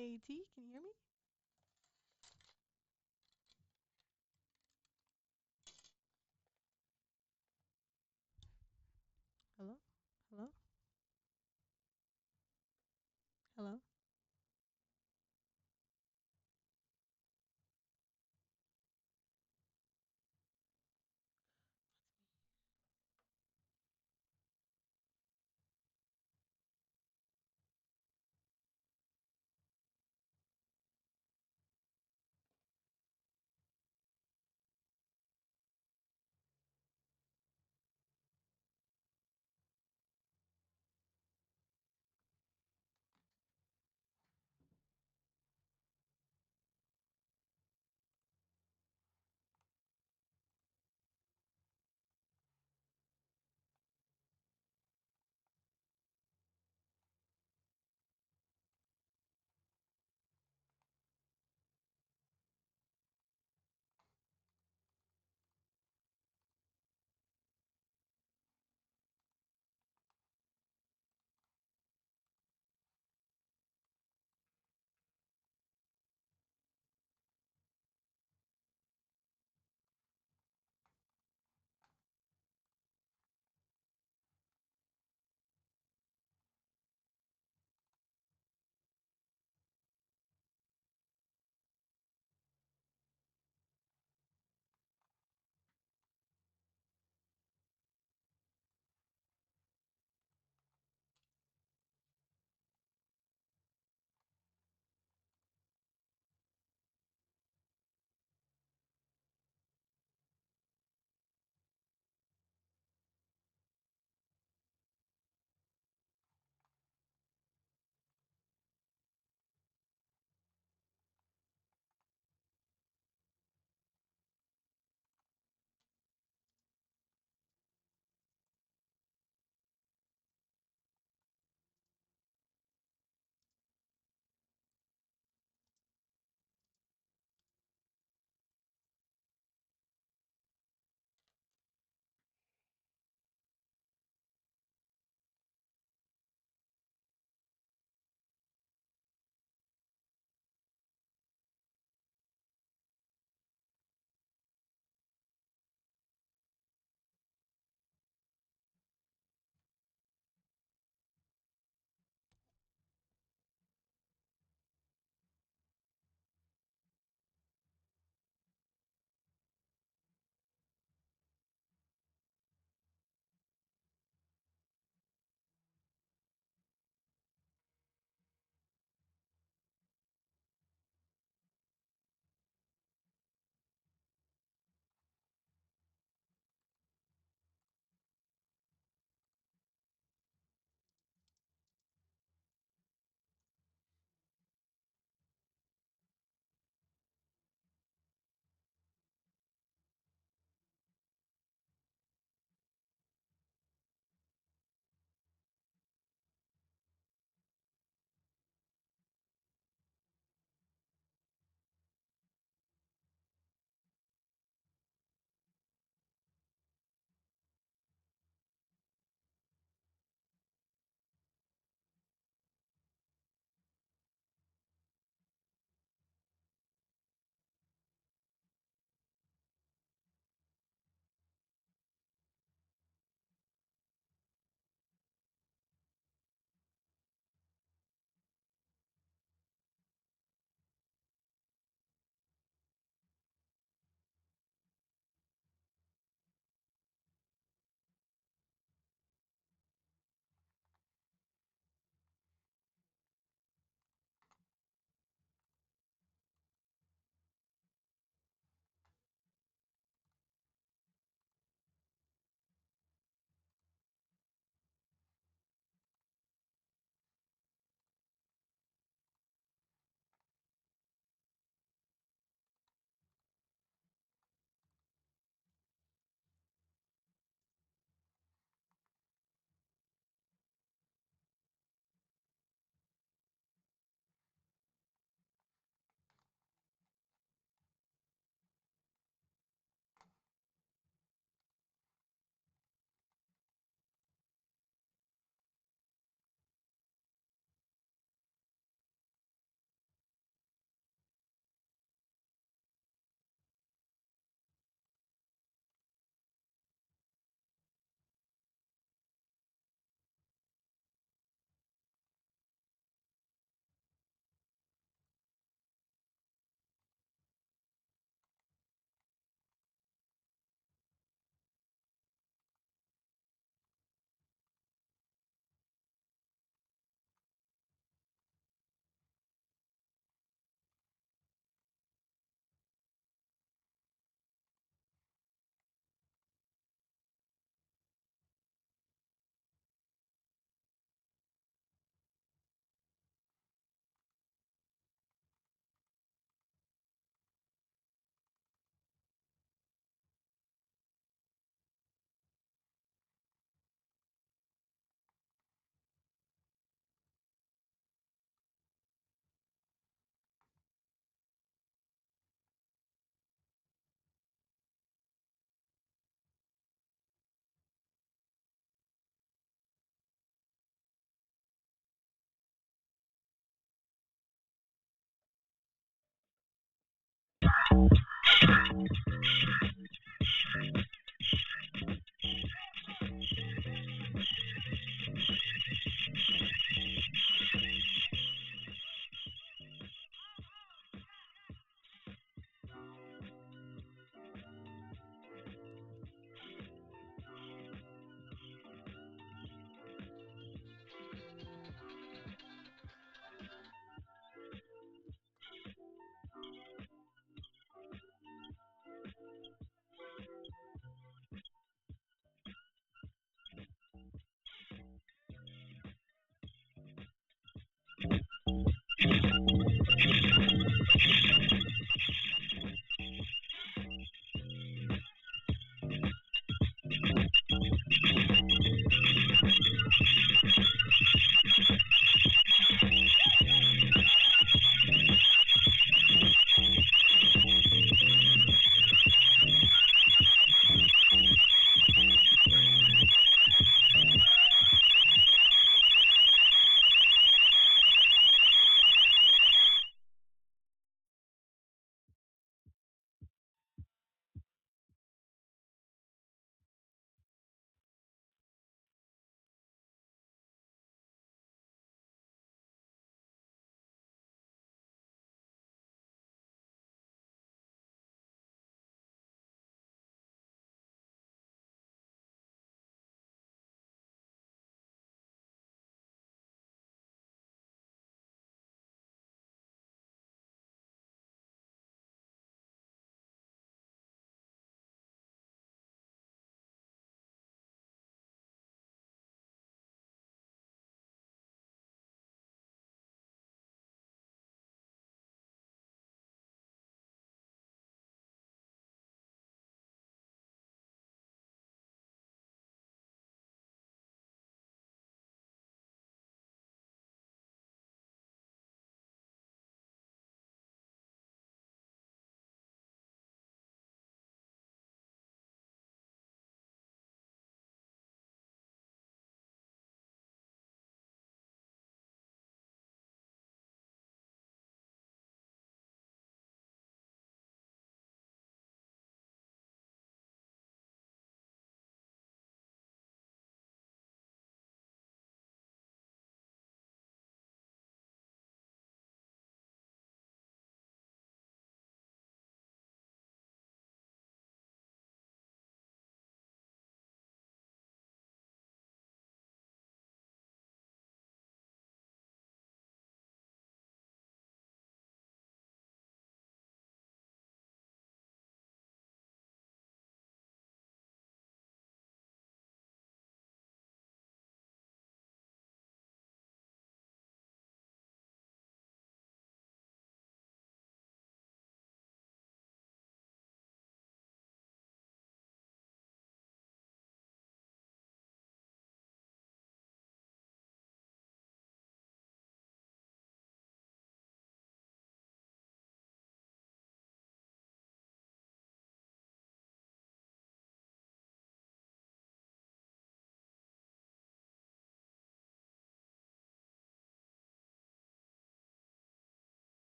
Hey T, can you hear me? Hello? Hello? Hello?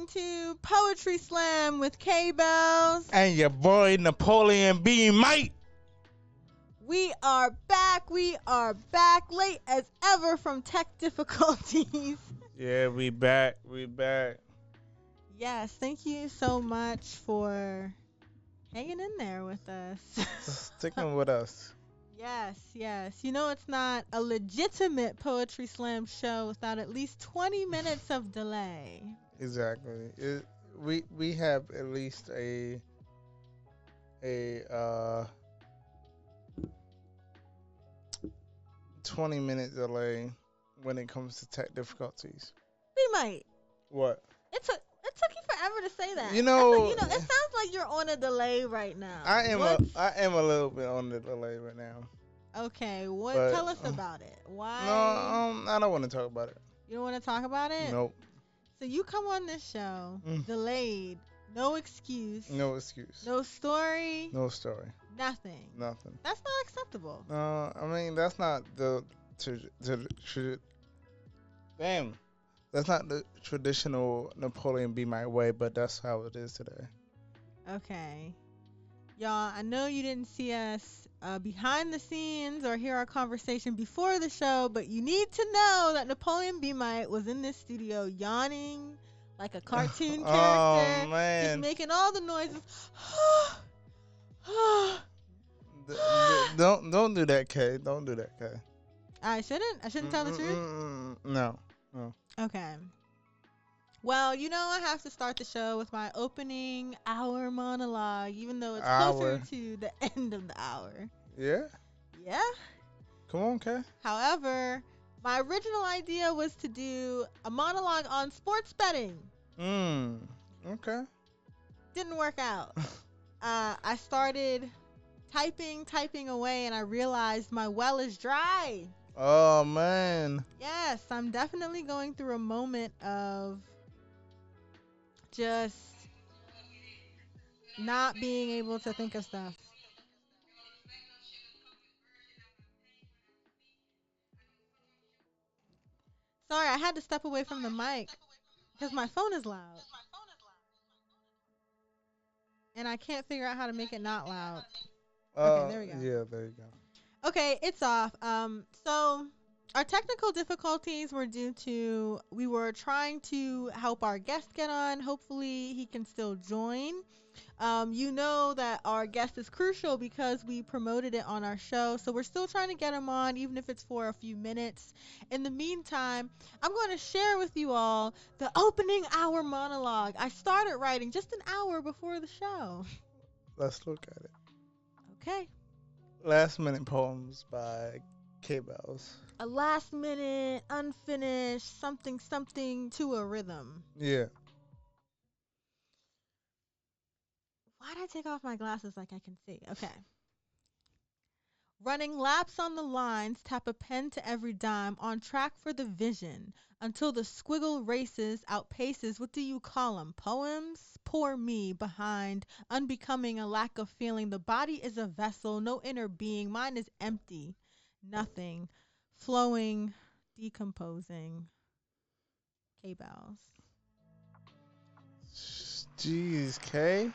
listening to Poetry Slam with Bellz. And your boy Napoleon B. Mike. We are back. We are back. Late as ever from tech difficulties. Yeah, we back. We back. Yes, thank you so much for hanging in there with us. Sticking with us. Yes, yes. You know it's not a legitimate Poetry Slam show without at least 20 minutes of delay. Exactly. We have at least a 20-minute delay when it comes to tech difficulties. We might. What? It took you forever to say that. You know, it sounds like you're on a delay right now. I am a little bit on the delay right now. Okay, tell us about it. Why? No, I don't want to talk about it. You don't want to talk about it? Nope. So you come on this show, delayed, no excuse. No excuse. No story. No story. Nothing. Nothing. That's not acceptable. I mean, that's not damn. That's not the traditional Napoleon be my way, but that's how it is today. Okay. Y'all, I know you didn't see us behind the scenes or hear our conversation before the show, but you need to know that Napoleon B. Mike was in this studio yawning like a cartoon character. Oh, man. Just making all the noises. Don't do that, Kay. Don't do that, Kay. I shouldn't tell the truth? No. Okay. Well, you know I have to start the show with my opening hour monologue, even though it's closer to the end of the hour. Yeah? Yeah? Come on, Kay. However, my original idea was to do a monologue on sports betting. Okay. Didn't work out. I started typing away, and I realized my well is dry. Oh, man. Yes, I'm definitely going through a moment of just not being able to think of stuff. Sorry, I had to step away from the mic because my phone is loud. And I can't figure out how to make it not loud. Okay, there we go. Yeah, there you go. Okay, it's off. So our technical difficulties were due to we were trying to help our guest get on. Hopefully he can still join. You know that our guest is crucial because we promoted it on our show. So we're still trying to get him on, even if it's for a few minutes. In the meantime, I'm going to share with you all the opening hour monologue. I started writing just an hour before the show. Let's look at it. Okay. Last minute poems by Bellz. A last minute, unfinished, something to a rhythm. Yeah. Why did I take off my glasses like I can see? Okay. Running laps on the lines, tap a pen to every dime, on track for the vision, until the squiggle races, outpaces, what do you call 'em, poems? Poor me, behind, unbecoming, a lack of feeling. The body is a vessel, no inner being. Mine is empty, nothing, flowing, decomposing. Bellz. Jeez, Kay.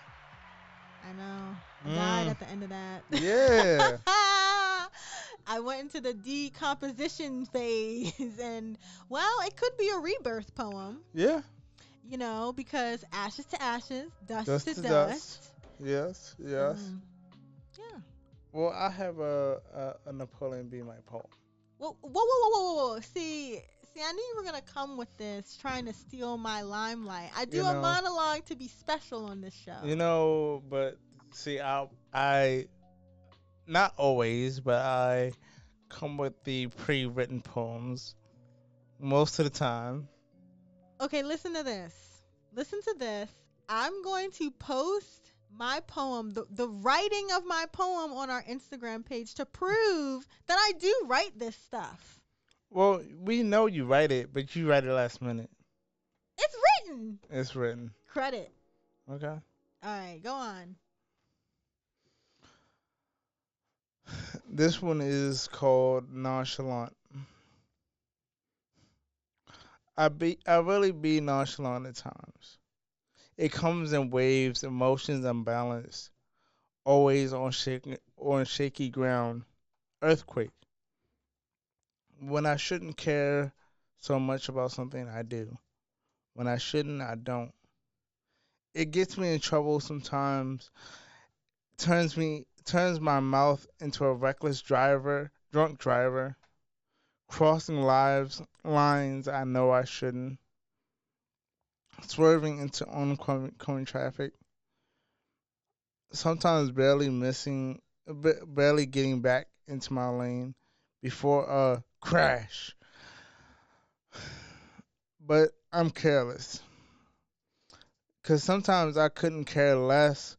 I know. I died at the end of that. Yeah. I went into the decomposition phase, and, well, it could be a rebirth poem. Yeah. You know, because ashes to ashes, dust to dust. Dust. Yes. Yeah. Well, I have a Napoleon B. my poem. Whoa. See, I knew you were going to come with this, trying to steal my limelight. I do a monologue to be special on this show. You know, but see, I not always, but I come with the pre-written poems most of the time. Okay, listen to this. I'm going to post my poem, the writing of my poem on our Instagram page to prove that I do write this stuff. Well, we know you write it, but you write it last minute. It's written. It's written. Credit. Okay. All right, go on. This one is called Nonchalant. I really be nonchalant at times. It comes in waves, emotions unbalanced, always on shaky ground. Earthquake. When I shouldn't care so much about something, I do. When I shouldn't, I don't. It gets me in trouble sometimes. Turns my mouth into a reckless driver, drunk driver, crossing lines I know I shouldn't, swerving into oncoming traffic, sometimes barely getting back into my lane before a crash. But I'm careless. Because sometimes I couldn't care less.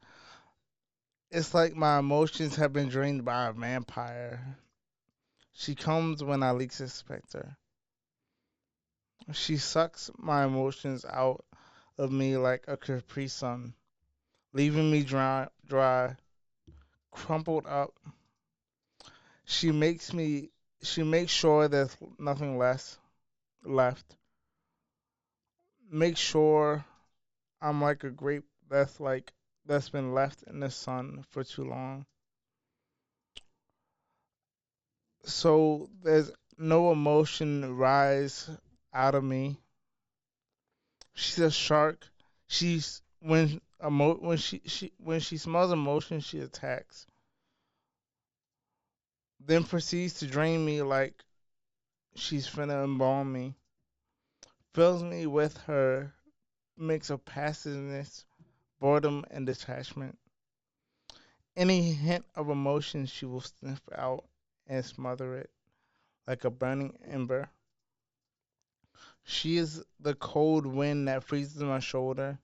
It's like my emotions have been drained by a vampire. She comes when I least expect her. She sucks my emotions out of me like a Capri Sun, leaving me dry, crumpled up. She makes me. She makes sure there's nothing less left. Make sure I'm like a grape that's been left in the sun for too long. So there's no emotion rise out of me. She's a shark. She's when she smells emotion, she attacks. Then proceeds to drain me like she's finna embalm me. Fills me with her mix of passiveness, boredom, and detachment. Any hint of emotion she will sniff out and smother it like a burning ember. She is the cold wind that freezes my shoulder.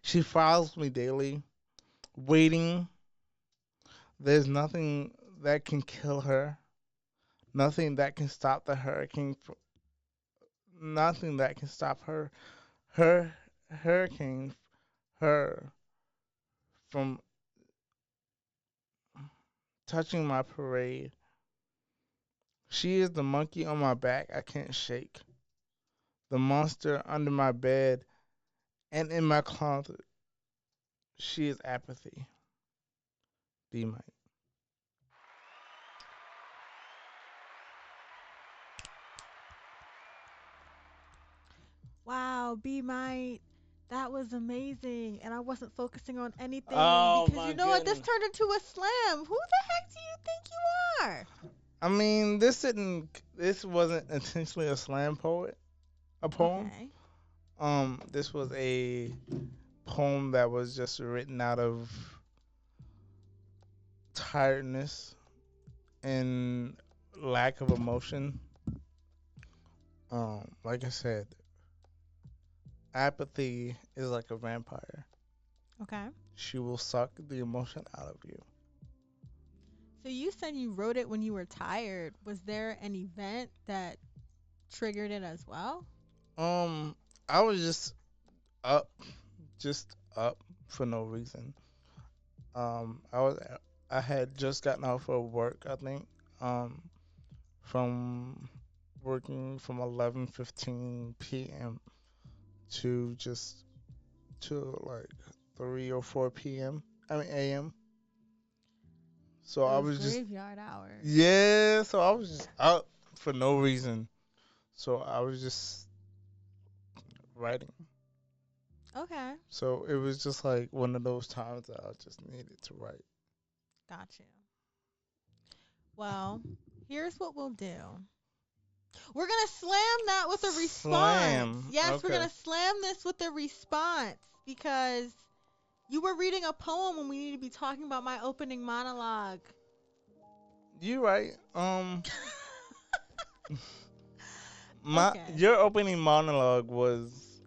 She follows me daily, waiting. There's nothing that can kill her, nothing that can stop the hurricane, nothing that can stop her hurricane, her from touching my parade. She is the monkey on my back I can't shake, the monster under my bed and in my closet. She is apathy. D Mike. Wow, B Might. That was amazing. And I wasn't focusing on anything Oh because my you know what? This goodness. turned into a slam. Who the heck do you think you are? I mean, this wasn't intentionally a poem. Okay. This was a poem that was just written out of tiredness and lack of emotion. Like I said, apathy is like a vampire. Okay. She will suck the emotion out of you. So you said you wrote it when you were tired. Was there an event that triggered it as well? Um, I was up, just up for no reason. Um, I was I had just gotten off of work, I think. From working from 11:15 p.m. to just to like 3 or 4 p.m. I mean a.m. So I Those was just graveyard hours. yeah, so I was just up for no reason. So I was just writing. Okay. So it was just like one of those times that I just needed to write. Got you. Well, here's what we'll do. We're going to slam that with a response. Slam. Yes, we're Okay. going to slam this with a response because you were reading a poem when we need to be talking about my opening monologue. You right. My Okay. your opening monologue was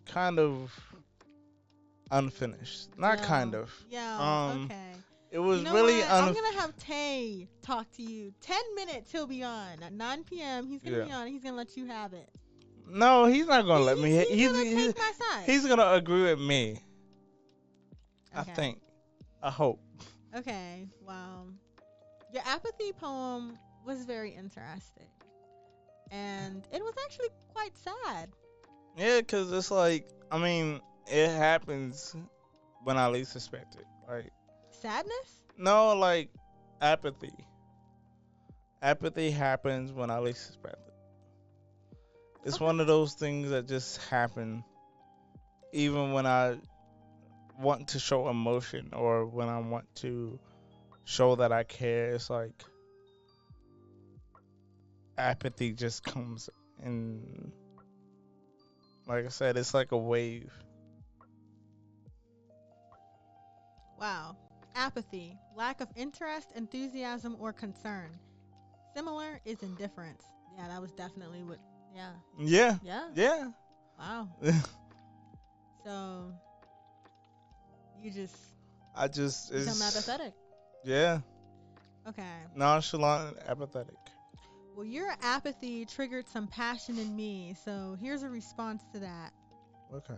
kind of unfinished. Not kind Yo, of. yo, Um, okay. it You was know really what? I'm gonna have Tay talk to you. 10 minutes he'll be on. At 9 p.m. he's gonna yeah. be on. He's gonna let you have it. No, he's not gonna let me. He's gonna take my side. He's gonna agree with me. I Okay. think. I hope. Okay. Well, your apathy poem was very interesting, and it was actually quite sad. Yeah, cause it's like I mean, it happens when I least expect it. Like, Sadness? no, like apathy. Apathy happens when I least expect it. It's Okay. one of those things that just happen even when I want to show emotion or when I want to show that I care. It's like apathy just comes, and like I said, it's like a wave. Wow. Apathy, lack of interest, enthusiasm, or concern. Similar is indifference. Yeah, that was definitely what. Yeah. Yeah, Yeah. yeah. Wow. So you just I just become it's apathetic. yeah, Okay. nonchalant, and apathetic. Well, your apathy triggered some passion in me. So here's a response to that. Okay.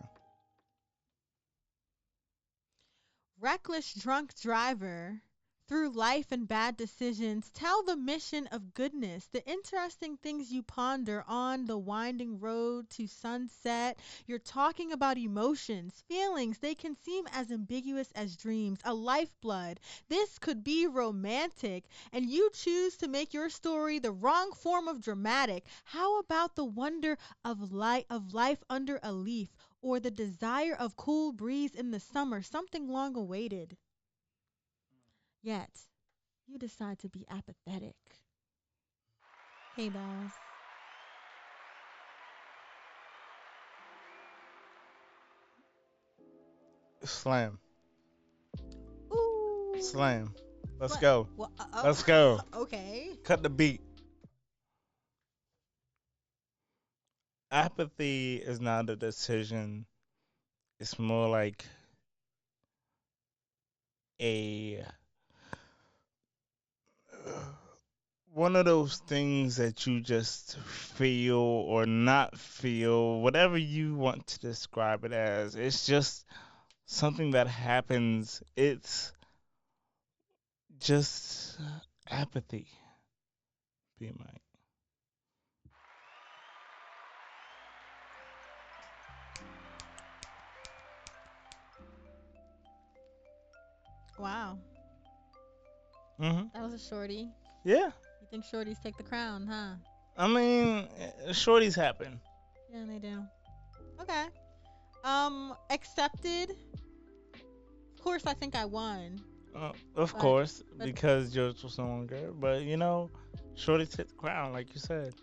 Reckless drunk driver through life and bad decisions, tell the mission of goodness, the interesting things you ponder on the winding road to sunset. You're talking about emotions, feelings. They can seem as ambiguous as dreams, a lifeblood. This could be romantic, and you choose to make your story the wrong form of dramatic. How about the wonder of life under a leaf, or the desire of cool breeze in the summer, something long awaited? Yet, you decide to be apathetic. Hey, Bellz. Slam, Ooh. slam. Let's What? go. Well, Let's go. okay. Cut the beat. Apathy is not a decision. It's more like a one of those things that you just feel or not feel, whatever you want to describe it as. It's just something that happens. It's just apathy. Be my Wow. Mhm. That was a shorty. Yeah. You think shorties take the crown, huh? I mean, shorties happen. Yeah, they do. Okay. Accepted. Of course, I think I won. Of But, course, but, because yours was longer. But shorties hit the crown, like you said.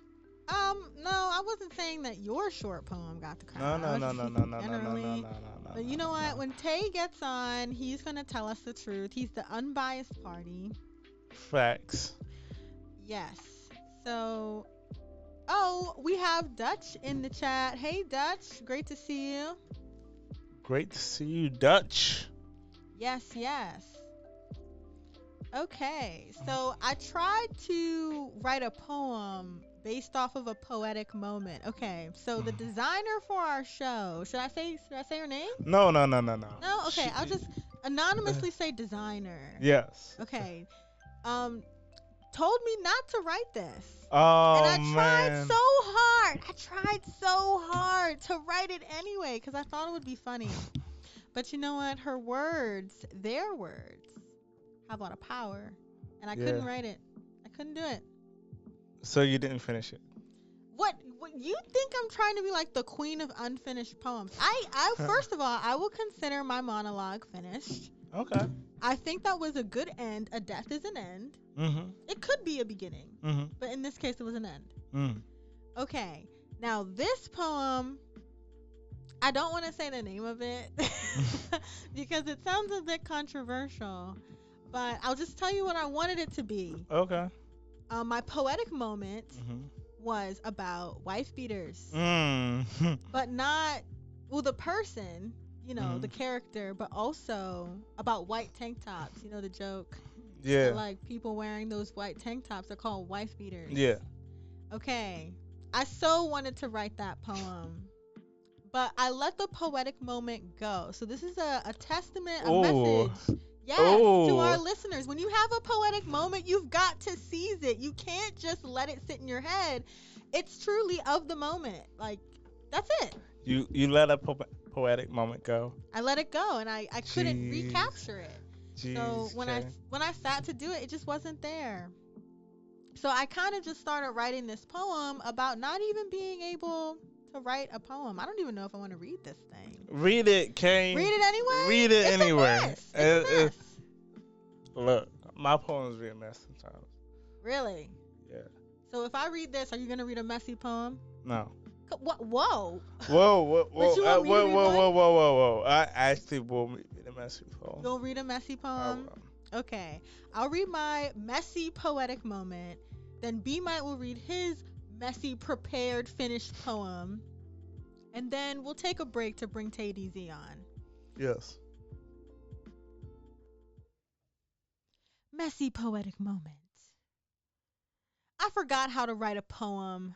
no, I wasn't saying that your short poem got the No, crown. I no, was no, just no, no, no, no, no, no, no, generally. no, no, But you no, know no, what? no. When Tay gets on, he's gonna tell us the truth. He's the unbiased party. Facts. Yes. So, oh, we have Dutch in the chat. Hey, Dutch. Great to see you. Great to see you, Dutch. Yes, yes. Okay. So I tried to write a poem based off of a poetic moment. Okay. So the designer for our show, should I say her name? No, no, no, no, no. No? Okay. I'll just anonymously say designer. Yes. Okay. Um told me not to write this. And Oh I tried man. so hard. I tried so hard to write it anyway because I thought it would be funny. But you know what? Her words, their words, have a lot of power. And I Yeah. couldn't write it. I couldn't do it. So you didn't finish it. What you think I'm trying to be like the queen of unfinished poems? I first of all, I will consider my monologue finished. Okay. I think that was a good end. A death is an end. Mhm. It could be a beginning, Mhm. but in this case, it was an end. Mhm. Okay. Now this poem, I don't want to say the name of it because it sounds a bit controversial, but I'll just tell you what I wanted it to be. Okay. My poetic moment Mhm. was about wife beaters, Mm. but not, well, the person, the Mhm. character, but also about white tank tops. You know the joke that Yeah. like people wearing those white tank tops are called wife beaters. Yeah. Okay. I so wanted to write that poem, but I let the poetic moment go. So this is a testament, a Oh. message. Yes, to our Oh. listeners. When you have a poetic moment, you've got to seize it. You can't just let it sit in your head. It's truly of the moment. Like, That's it. You let a poetic moment go. I let it go, and I couldn't Jeez, recapture it. So jeez, when okay. I sat to do it, it just wasn't there. So I kind of just started writing this poem about not even being able to write a poem. I don't even know if I want to read this thing. Read it, Read Kay. it anyway? Read it It's a anywhere. mess. It's a mess. Look, my poems be a mess sometimes. Really? Yeah. So if I read this, are you going to read a messy poem? No. What? Whoa. Whoa, whoa, But whoa, you want me to whoa, read whoa, one? whoa, whoa, whoa, whoa. I actually will read a messy poem. You'll read a messy I poem? will. Okay. I'll read my messy poetic moment. Then B Might will read his messy prepared finished poem. And then we'll take a break to bring TayDZ on. Yes. Messy poetic moment. I forgot how to write a poem,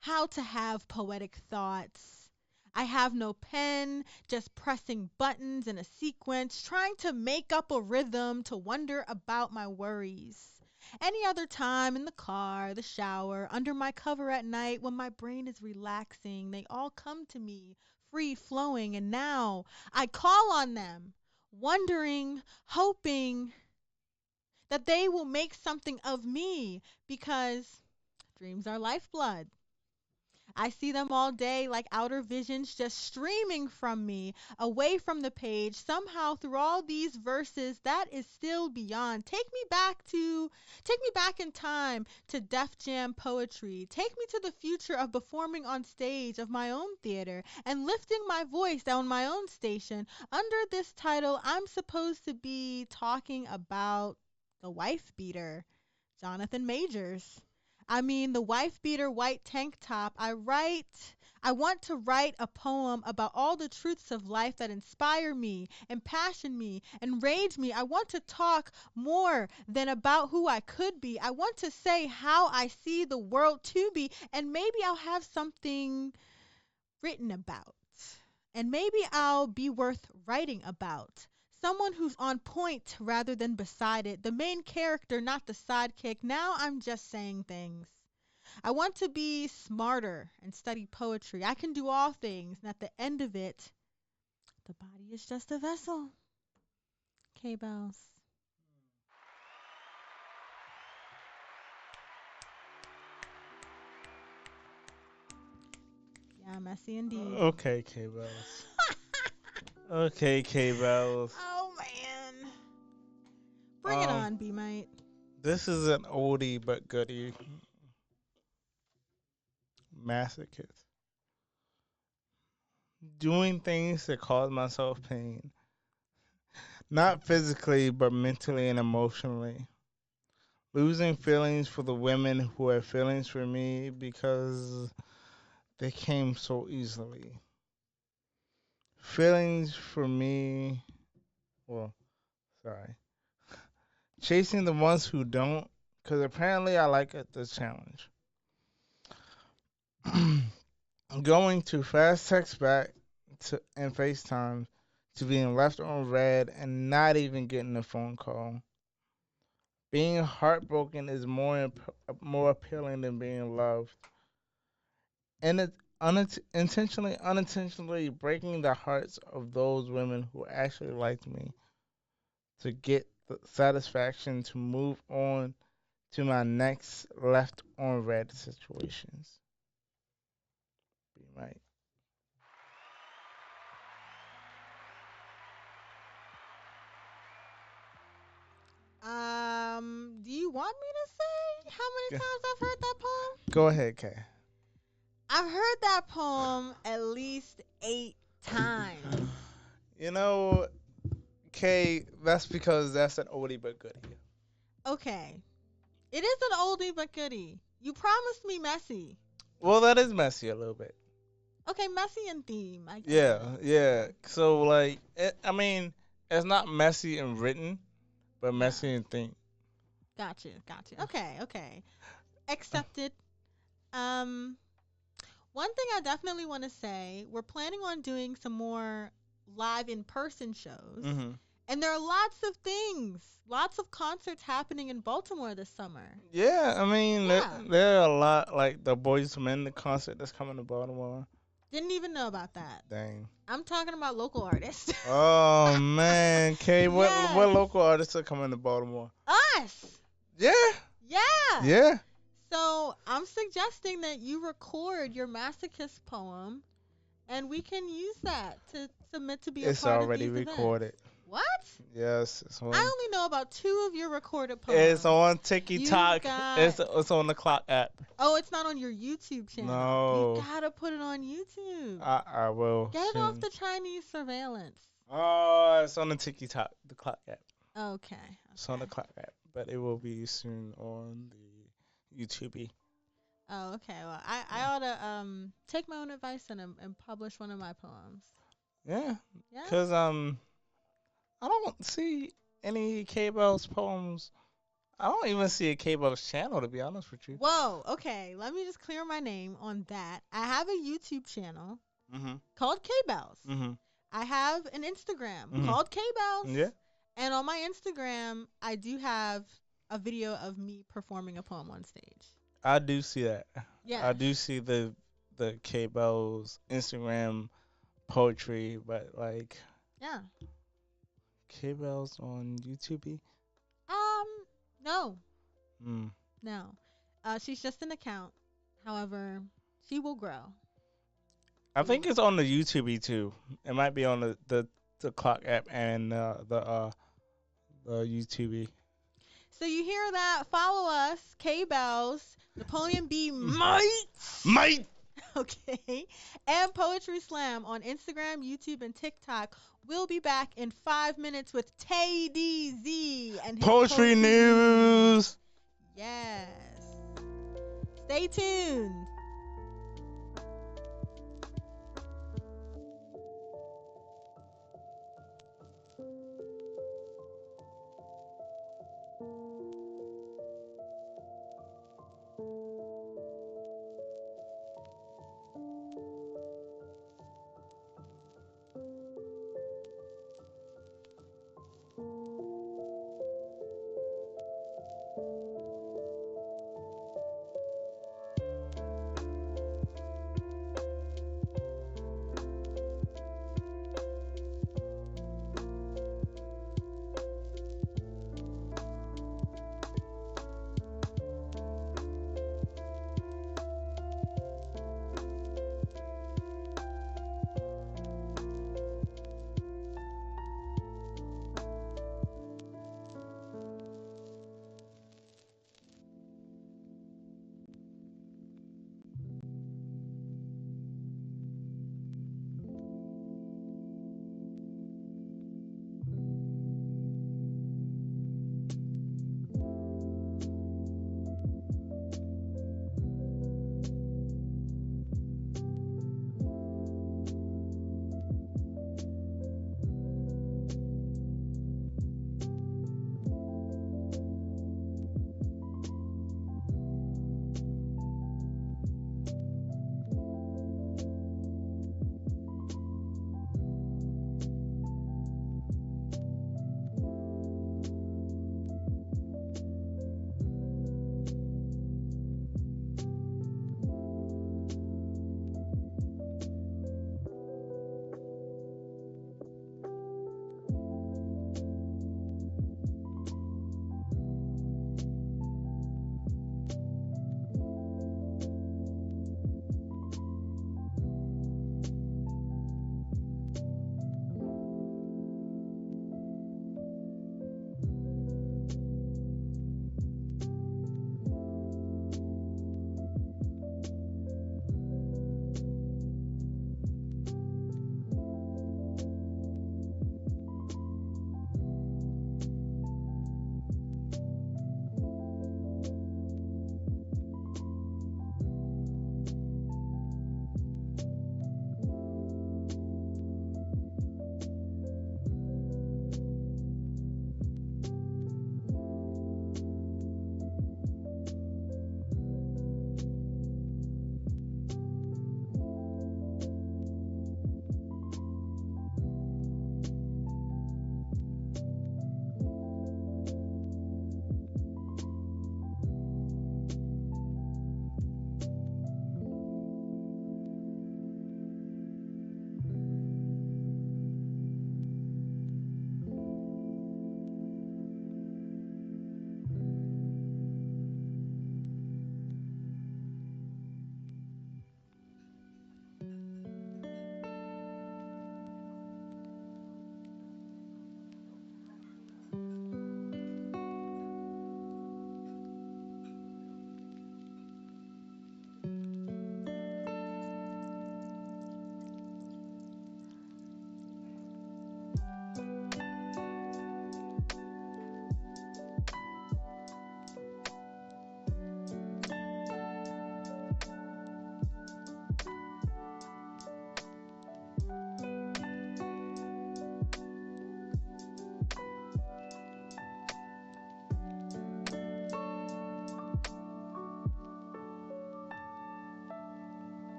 how to have poetic thoughts. I have no pen, just pressing buttons in a sequence, trying to make up a rhythm to wonder about my worries. Any other time in the car, the shower, under my cover at night when my brain is relaxing, they all come to me, free flowing, and now I call on them, wondering, hoping that they will make something of me because dreams are lifeblood. I see them all day like outer visions just streaming from me, away from the page, somehow through all these verses that is still beyond. Take me back in time to Def Jam poetry. Take me to the future of performing on stage of my own theater and lifting my voice on my own station. Under this title, I'm supposed to be talking about the wife beater, Jonathan Majors. I mean, the wife beater white tank top. I want to write a poem about all the truths of life that inspire me, impassion me, enrage me. I want to talk more than about who I could be. I want to say how I see the world to be, and maybe I'll have something written about. And maybe I'll be worth writing about. Someone who's on point rather than beside it. The main character, not the sidekick. Now I'm just saying things. I want to be smarter and study poetry. I can do all things, and at the end of it, the body is just a vessel. K Bells. Yeah, messy indeed. Okay, K Bells. Okay, K Bells. Oh man. Bring it Um, on, B Might. this is an oldie but goodie. Masochist. Doing things that cause myself pain. Not physically, but mentally and emotionally. Losing feelings for the women who had feelings for me because they came so easily. Feelings for me, well, sorry. Chasing the ones who don't, because apparently I like it, the challenge. Going to fast text back to and FaceTime to being left on red and not even getting a phone call. Being heartbroken is more appealing than being loved. And it unintentionally breaking the hearts of those women who actually liked me to get the satisfaction to move on to my next left on red situations. Be right. Do you want me to say how many G- times I've heard that poem? Go ahead, Kay. I've heard that poem at least 8 times. You know, Kay, that's because that's an oldie but goodie. Okay. It is an oldie but goodie. You promised me messy. Well, that is messy a little bit. Okay, messy in theme, I Yeah, guess. yeah. So like, I mean, it's not messy in written, but Yeah. messy in thing. Gotcha. Okay, okay. Accepted. Um, One thing I definitely want to say, we're planning on doing some more live in person shows. Hmm. And there are lots of things, lots of concerts happening in Baltimore this summer. Yeah, I mean, Yeah. there are a lot like the Boys to Men the concert that's coming to Baltimore. Didn't even know about that. Dang. I'm talking about local artists. Oh man, Kay, what Yes. local artists are coming to Baltimore? Us. Yeah, Yeah. yeah. So I'm suggesting that you record your masochist poem and we can use that to submit to be a It's part of already these events. recorded. What? Yes, I only know about 2 of your recorded it's poems. on You've TikTok. got. It's on the Clock app. Oh, it's not on your YouTube channel. You No, gotta put it on YouTube. I will Get it off soon. the Chinese surveillance. Oh, it's on the TikTok, the Clock app. Okay. It's on the Okay. Clock app, but it will be soon on the YouTube. Oh, okay. Well, I ought to take my own advice and publish one of my poems. Yeah, Yeah. cause I don't see any K-Bell's poems. I don't even see a K-Bell's channel, to be honest with you. Whoa. Okay. Let me just clear my name on that. I have a YouTube channel Mhm. called K-Bellz. Mhm. I have an Instagram Mhm. called K-Bellz. Yeah. And on my Instagram, I do have a video of me performing a poem on stage. I do see that. I Yes. do see the K-Bell's Instagram poetry, but like Yeah. K-Bell's on YouTube. Um. No. Mm. No. She's just an account. However, she will grow. I think it's on the YouTube too. It might be on the Clock app and the YouTube. So you hear that? Follow us, K-Bellz, Napoleon B. Might. Mate. Okay. And Poetry Slam on Instagram, YouTube, and TikTok. We'll be back in 5 minutes with TayDZ and his Poetry news. Yes. Stay tuned.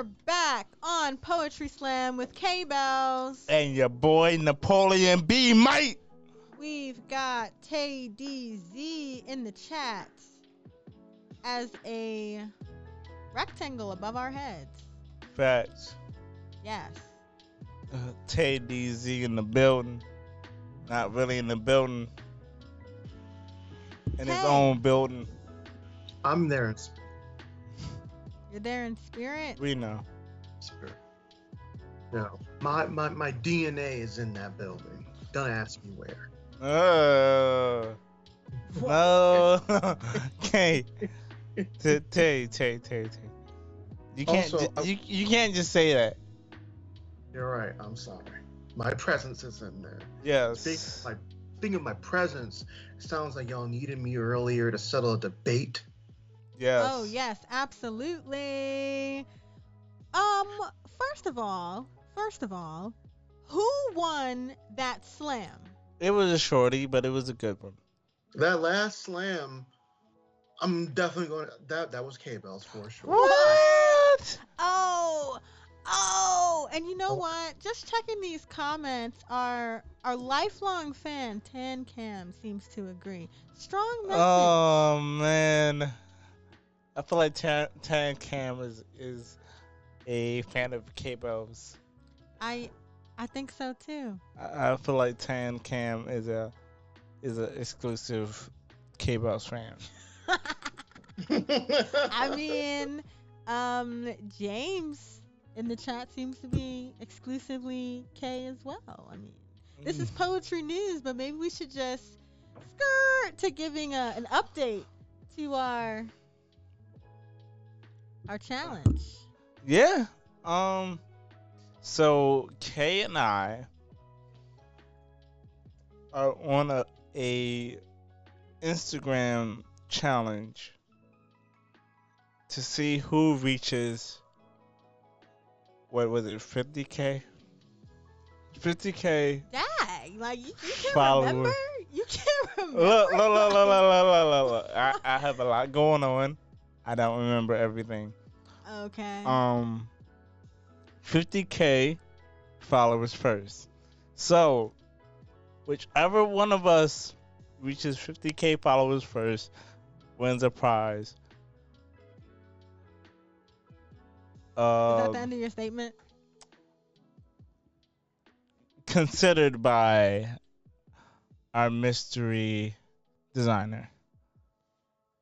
are back on Poetry Slam with K-Bells. And your boy Napoleon B. Mike. We've got TayDZ in the chat as a rectangle above our heads. Facts. Yes. TayDZ in the building. Not really in the building. In his own building. I'm there in spirit. You're there in spirit? We know. Spirit. No, my DNA is in that building. Don't ask me where. No. Okay. Tay. You can't. Also, you can't just say that. You're right. I'm sorry. My presence is in there. Yes. Speaking of my presence, it sounds like y'all needed me earlier to settle a debate. Yes. Oh yes, absolutely. First of all, who won that slam? It was a shorty, but it was a good one. That last slam, I'm definitely going. That was K-Bellz for sure. What? Oh, and you know what? Just checking these comments, our lifelong fan Tan Cam seems to agree. Strong message. Oh man, I feel like Tan Cam is a fan of K-Bellz. I think so too. I feel like Tan Cam is a exclusive K-Bellz fan. I mean, James in the chat seems to be exclusively K as well. I mean, this is poetry news, but maybe we should just skirt to giving an update to our challenge. Yeah. So Kay and I are on a Instagram challenge to see who reaches, what was it, 50K? 50K. Dang, like you can't followers. remember? You can't remember? Look. I have a lot going on. I don't remember everything. Okay. 50K followers first. So, whichever one of us reaches 50K followers first wins a prize. Is that the end of your statement? Considered by our mystery designer.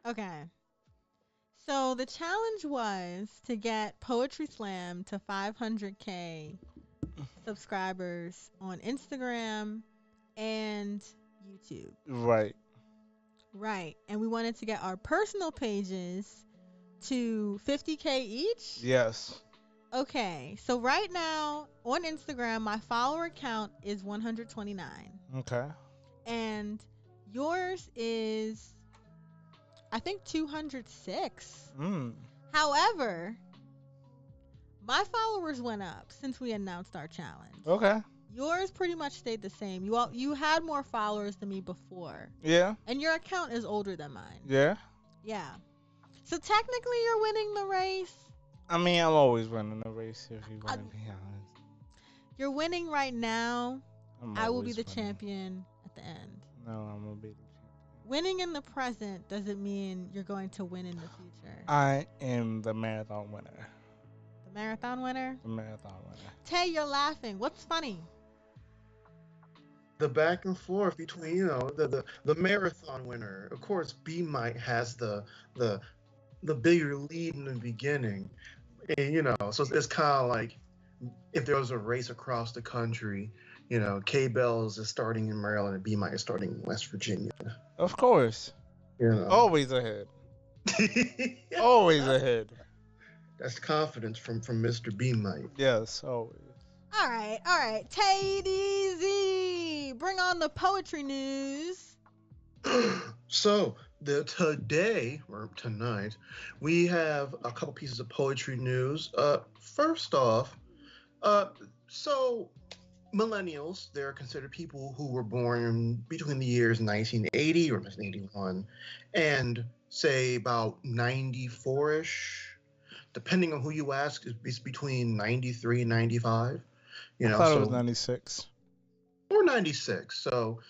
Okay. So the challenge was to get Poetry Slam to 500K subscribers on Instagram and YouTube. Right. Right. And we wanted to get our personal pages to 50K each? Yes. Okay. So right now on Instagram, my follower count is 129. Okay. And yours is, I think, 206. However, my followers went up since we announced our challenge. Okay. Yours pretty much stayed the same. You had more followers than me before. Yeah. And your account is older than mine. Yeah. Yeah. So technically you're winning the race. I mean, I'm always winning the race if you want to be honest. You're winning right now. I will be the winning. champion at the end. No, I'm going to be the champion. Winning in the present doesn't mean you're going to win in the future. I am the marathon winner. The marathon winner? The marathon winner. Tay, you're laughing. What's funny? The back and forth between, the marathon winner. Of course, B Mike has the bigger lead in the beginning. And, so it's kind of like if there was a race across the country, K-Bellz is starting in Maryland and B Mike is starting in West Virginia. Of course. Always ahead. Always ahead. That's confidence from Mr. B Mike. Yes, always. All right. TayDZ, bring on the poetry news. So today or tonight, we have a couple pieces of poetry news. First off, so millennials, they're considered people who were born between the years 1980 or 1981 and say about 94ish. depending on who you ask, it's between 93 and 95. I You know, thought it was so 96. or 96. So,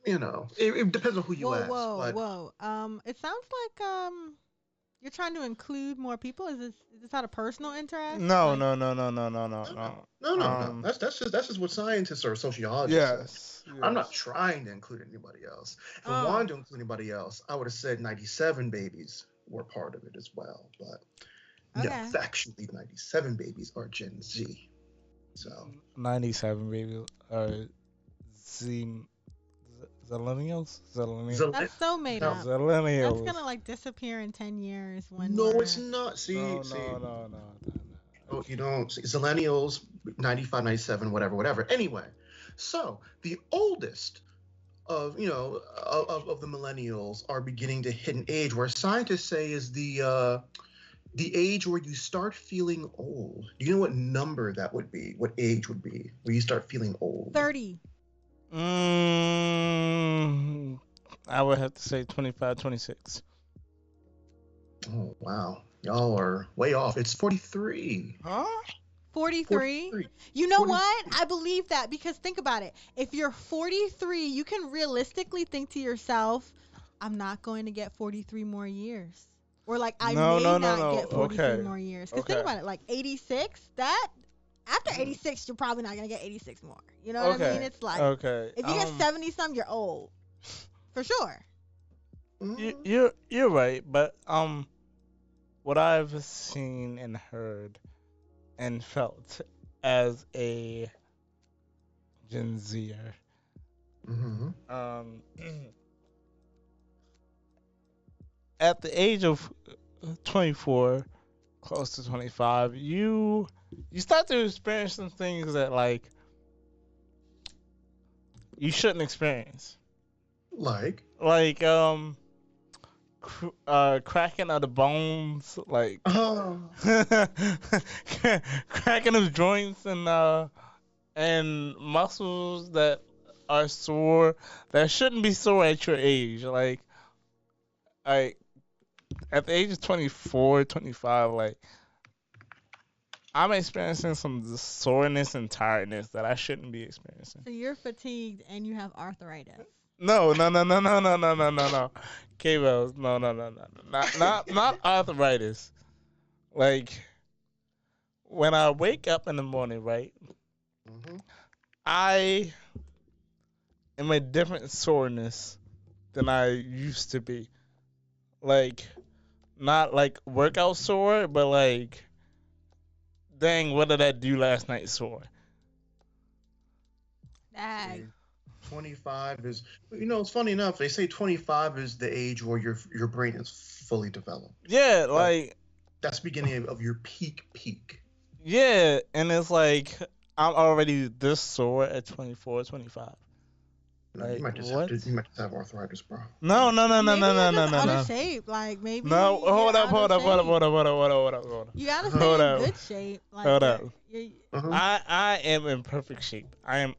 it depends on who you Whoa, ask. whoa, But whoa. It sounds like you're trying to include more people. Is this out of personal interest? No, Like, no, no, no, no, no, no, no, no, no. no, no, no. That's just what scientists or sociologists say. Yes, I'm not yes. trying to include anybody else. If I oh, wanted to include anybody else, I would have said 97 babies were part of it as well. But no, okay. factually, 97 babies are Gen Z. So 97 baby. Z Zillennials? Zillen- That's so made now, up. That's Zillennials. gonna like disappear in 10 years when no, it's we're. not. See, No, see, no, no, no, no, no. you don't see Zillennials, 95, 97, whatever, whatever. Anyway, so the oldest of the millennials are beginning to hit an age where scientists say is the age where you start feeling old. Do you know what number that would be? What age would be where you start feeling old? 30. Mm, I would have to say 25, 26. Oh wow, y'all are way off. It's 43. Huh? 43. 43. You know 43. what? I believe that because think about it. If you're 43, you can realistically think to yourself, I'm not going to get 43 more years. Or like I No, may no, no, not no. get 43 Okay. more years. Because think Okay. about it, like 86, that after 86, you're probably not going to get 86 more. You know what I mean? Okay. It's like Okay. if you get 70 some, you're old. For sure. You're right, but what I've seen and heard and felt as a Gen Zer, Mm-hmm. um, at the age of 24, close to 25, you start to experience some things that like you shouldn't experience, Like, like cracking of the bones, like oh, cracking of joints and muscles that are sore that shouldn't be sore at your age. Like at the age of 24, 25, like I'm experiencing some soreness and tiredness that I shouldn't be experiencing. So you're fatigued and you have arthritis. No, no, no, no, no, no, no, no, no, no. K-Wells, no, no, no, no, no. Not arthritis. Like when I wake up in the morning, right? mm-hmm. I am a different soreness than I used to be. Like not like workout sore, but like dang, what did I do last night sore? Dag. 25 is, it's funny enough. They say 25 is the age where your brain is fully developed. Yeah, But like that's beginning of your peak. yeah, and it's like I'm already this sore at 24, 25. You Like might just what? have arthritis, bro. No, no, no, Or no, maybe no, no, you're no, just no, out no. of shape. Like maybe No, hold you're up, out hold of up, hold up, shape. hold up, hold up, hold up, hold up, hold up. You gotta Hold stay in up. good shape. Like Hold up. you're Uh-huh. I am in perfect shape. I am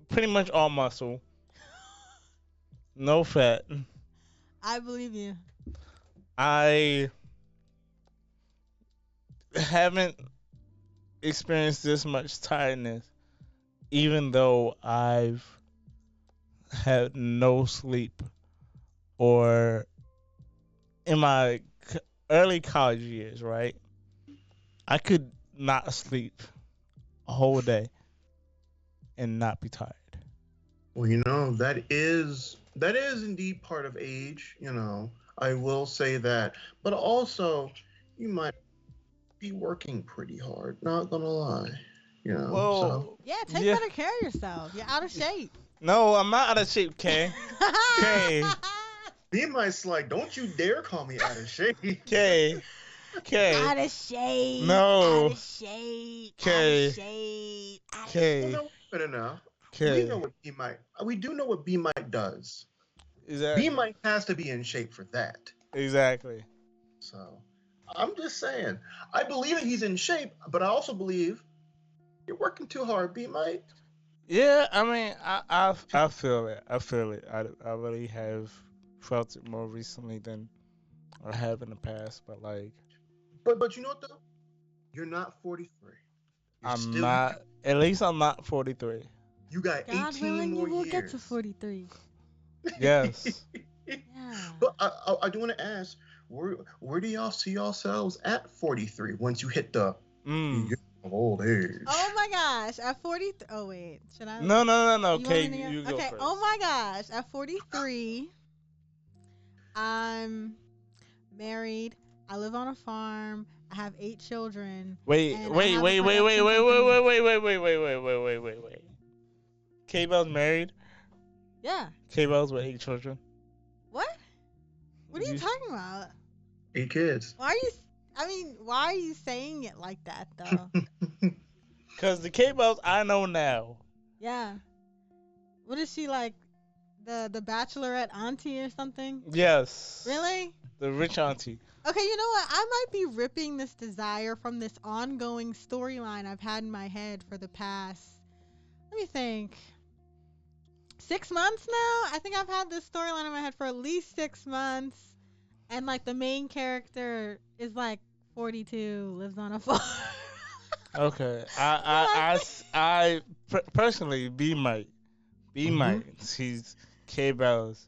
pretty much all muscle, no fat. I believe you. I haven't experienced this much tiredness, even though I've had no sleep or in my early college years, right? I could not sleep a whole day and not be tired. Well, that is indeed part of age. I will say that, but also you might be working pretty hard. Not gonna lie. So Well, Yeah, take yeah. better care of yourself. You're out of shape. No, I'm not out of shape, Kay. Kay. be my like, don't you dare call me out of shape. Kay. Kay. Out of shape. No. Out of shape. Kay. Out of shape. Out of Kay. No, wait a minute now. Kay. We do know what B Mike does. Exactly. B Mike has to be in shape for that. Exactly. So I'm just saying. I believe that he's in shape, but I also believe you're working too hard, B Mike. Yeah, I mean, I feel it. I feel it. I really have felt it more recently than I have in the past. But like, But you know what though? You're not 43. You're I'm still young. not. At least I'm not 43. You got God 18 willing, you more will get to years. 43. Yes. Yeah. But I do want to ask, where do y'all see yourselves at 43 once you hit the Mm. beginning of old age? Oh my gosh, at 43. Oh wait, should I? No, no, no, no. You want Okay, me to you go? go Okay. first. Oh my gosh, at 43, I'm married. I live on a farm. I have 8 children, Wait, and I wait, have a wait, wait, wait, production wait, wait, company. wait, wait, wait, wait, wait, wait, wait, wait, wait, wait. K-Bell's married. Yeah. K-Bell's with 8 children. What? What are you You, talking about? 8 kids. Why are you? I mean, why are you saying it like that though? Cause the K-Bells I know now. Yeah. What is she like? The bachelorette auntie or something? Yes. Really? The rich auntie. Okay, you know what? I might be ripping this desire from this ongoing storyline I've had in my head for the past, let me think, 6 months now? I think I've had this storyline in my head for at least 6 months. And like the main character is like 42, lives on a farm. Okay. So Personally, B might. B Hmm. might. She's K-Bells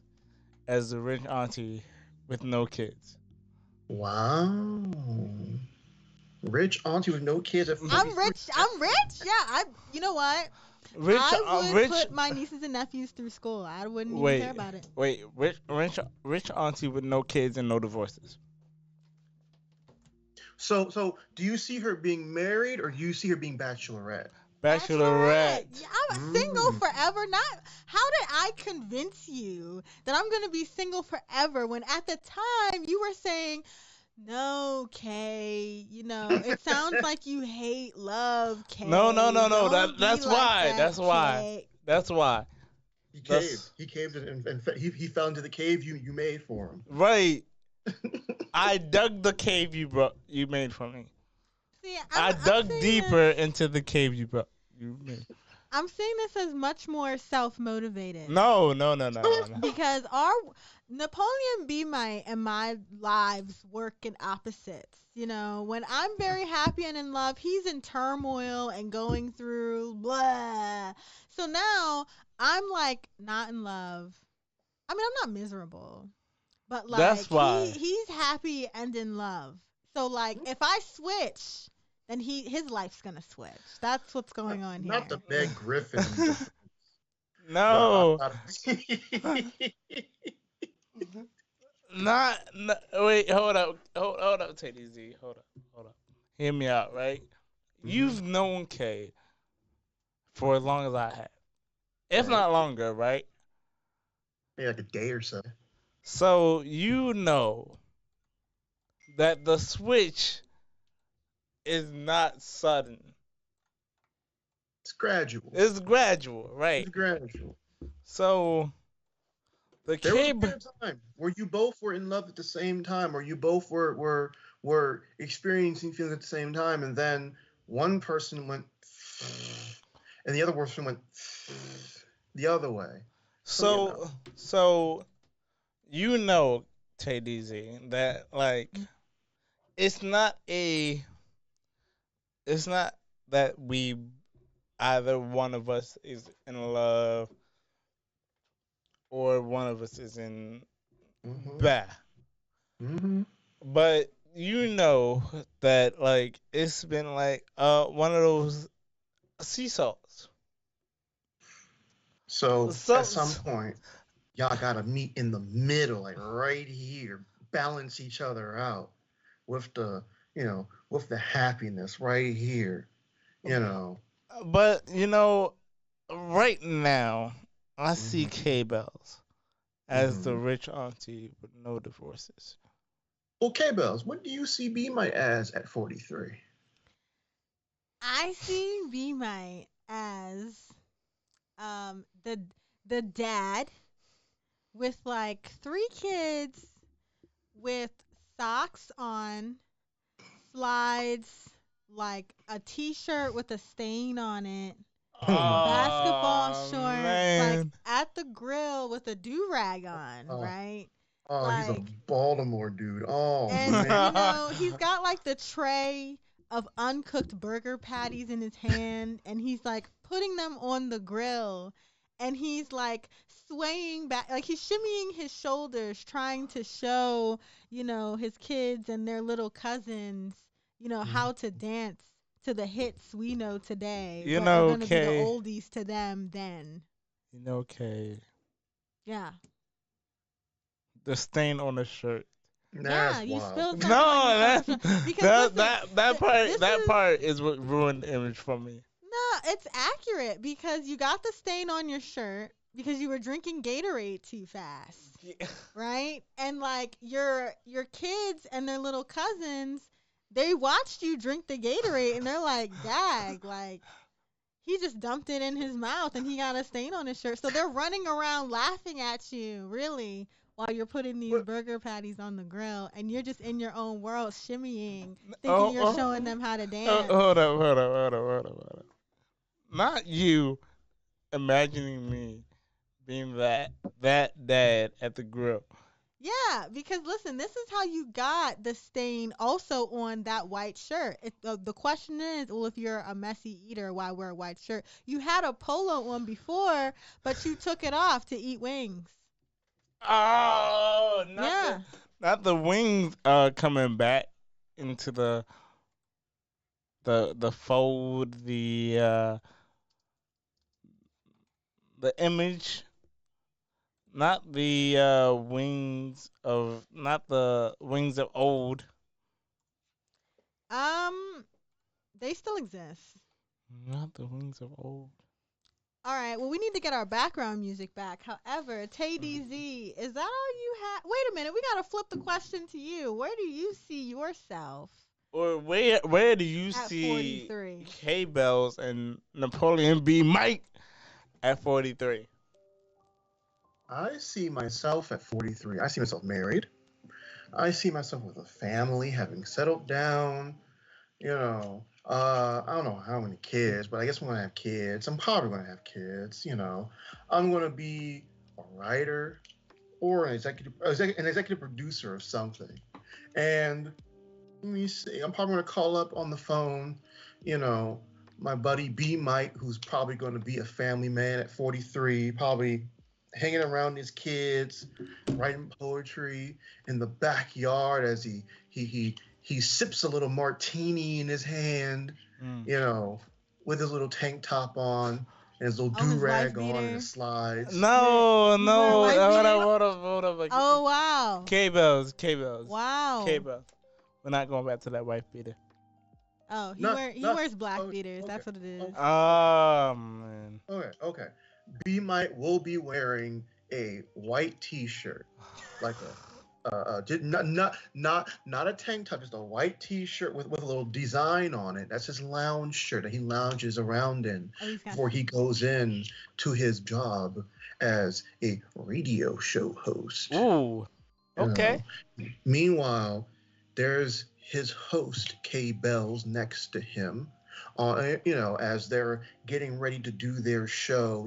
as the rich auntie with no kids. Wow. Rich auntie with no kids at Mhm. 43. I'm rich. Yeah, you know what? Rich, I would rich. put my nieces and nephews through school. I wouldn't even care Wait, about it. wait. Rich auntie with no kids and no divorces. So do you see her being married or do you see her being bachelorette? Bachelorette. Bachelorette. Yeah, I'm single Mm. forever. Not how did I convince you that I'm gonna be single forever when at the time you were saying, no, Kay, it sounds like you hate love, No, no, Kay. no, no. Don't be That's like why. that, That's why. Kay. That's why. He caved. That's He caved and he fell into the cave you made for him. right. I dug the cave you made for me. See, I I'm dug saying this. deeper into the cave you made. I'm saying this as much more self-motivated. No, no, no, no, no, no. Because our Napoleon B my and my lives work in opposites. When I'm very happy and in love, he's in turmoil and going through blah. So now I'm like not in love. I mean, I'm not miserable, but That's like why. he's happy and in love. So like if I switch, then his life's gonna switch. That's what's going on Not the here. Meg Griffin defense. But No. Wait, hold up, TayDZ. Hold up. Hear me out, right? Mhm. You've known Kay for as long as I have. If Right. not longer, right? Maybe like a day or so. So you know that the switch is not sudden. It's gradual. It's gradual, right? It's gradual. So the There was a cable, period of time where you both were in love at the same time, or you both were experiencing feelings at the same time, and then one person went and the other person went the other way. So so you know, TayDZ, that like it's not a, it's not that we either one of us is in love or one of us is in hmm bad. hmm But you know that like it's been like one of those seesaws. So at So some point, y'all gotta meet in the middle, like right here, balance each other out with with the happiness right here, you know. but right now I see hmm K-Bells as the hmm rich auntie with no divorces. Okay, Bells, what do you see Be My as at 43? I see B my as the dad with like 3 kids with socks on, slides, like a t-shirt with a stain on it, Oh my God. basketball Oh shorts, like man. at the grill with a do-rag on, Oh, right? Oh, he's a Like, Baltimore dude. Oh and man. he's got like the tray of uncooked burger patties in his hand, and he's like putting them on the grill, and he's like swaying back, like he's shimmying his shoulders, trying to show, his kids and their little cousins, how to dance to the hits we know today, You but are know, going to be the Kay. oldies to them then. You know, Kay. Yeah. The stain on the shirt. Yeah, That's you wild. spilled No, something on your that shirt. Because that listen, that that part this that is part is what ruined the image for me. no, it's accurate because you got the stain on your shirt because you were drinking Gatorade too fast, Yeah. right? And like your kids and their little cousins, they watched you drink the Gatorade and they're like, "Dag, like he just dumped it in his mouth and he got a stain on his shirt." So they're running around laughing at you, really, while you're putting these What? burger patties on the grill and you're just in your own world shimmying, thinking Oh, you're showing them how to oh, dance. hold up, hold up, hold up, hold up, hold up. Not you imagining me being that dad at the grill. Yeah, because listen, this is how you got the stain also on that white shirt. The question is, well, if you're a messy eater, why wear a white shirt? You had a polo on before, but you took it off to eat wings. Oh, Yeah. not the wings coming back into the fold, the image, not the wings of old. Um, they still exist. Not the wings of old. All right. Well, we need to get our background music back. However, TayDZ, is that all you have? Wait a minute. We got to flip the question to you. Where do you see yourself Or where do you at see 43? K Bellz and Napoleon B. Mike at 43? I see myself at 43. I see myself married. I see myself with a family, having settled down. I don't know how many kids, but I guess I'm gonna have kids. I'm probably gonna have kids. I'm gonna be a writer or an executive producer of something. And let me see. I'm probably gonna call up on the phone, you know, my buddy B Mike, who's probably gonna be a family man at 43, probably hanging around his kids, writing poetry in the backyard as he sips a little martini in his hand, Mm. you know, with his little tank top on and his little Oh, do his wife rag on and beater. his slides. No, He's wearing no, wife beater. hold up. Oh wow. K Bellz, K Bellz, K Wow. Bellz. We're not going back to that wife beater. Oh, Not he not wears black oh, beaters. okay. That's what it is. Oh man. Okay. B might will be wearing a white T-shirt, like not a tank top, just a white T-shirt with a little design on it. That's his lounge shirt that he lounges around in Oh, he's got. before he goes in to his job as a radio show host. Ooh. You Okay. know. Meanwhile, there's his host K Bellz next to him. As they're getting ready to do their show,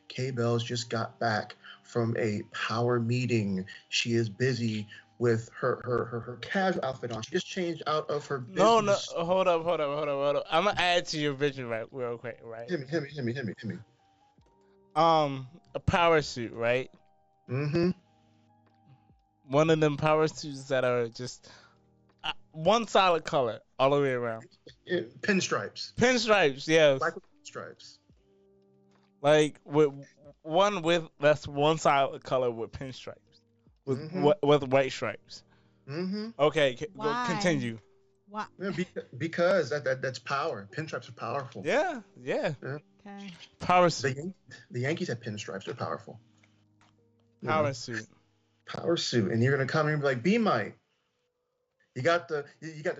K Bellz just got back from a power meeting. She is busy with her casual outfit on. She just changed out of her No. business. Hold up. I'm gonna add to your vision real quick, right? Hit me. A power suit, right? Mm-hmm. One of them power suits that are just one solid color all the way around. Pinstripes. Pinstripes, yes. Black with pinstripes. Like that's one solid color with pinstripes, Mm-hmm. with white stripes. Mm-hmm. Okay, go Why? continue. Why? Yeah, because that's power. Pinstripes are powerful. Yeah. Yeah. Okay. Power The suit. the Yankees have pinstripes. They're powerful. Power suit. Power suit, and you're gonna come in and be like, B Mike, you got the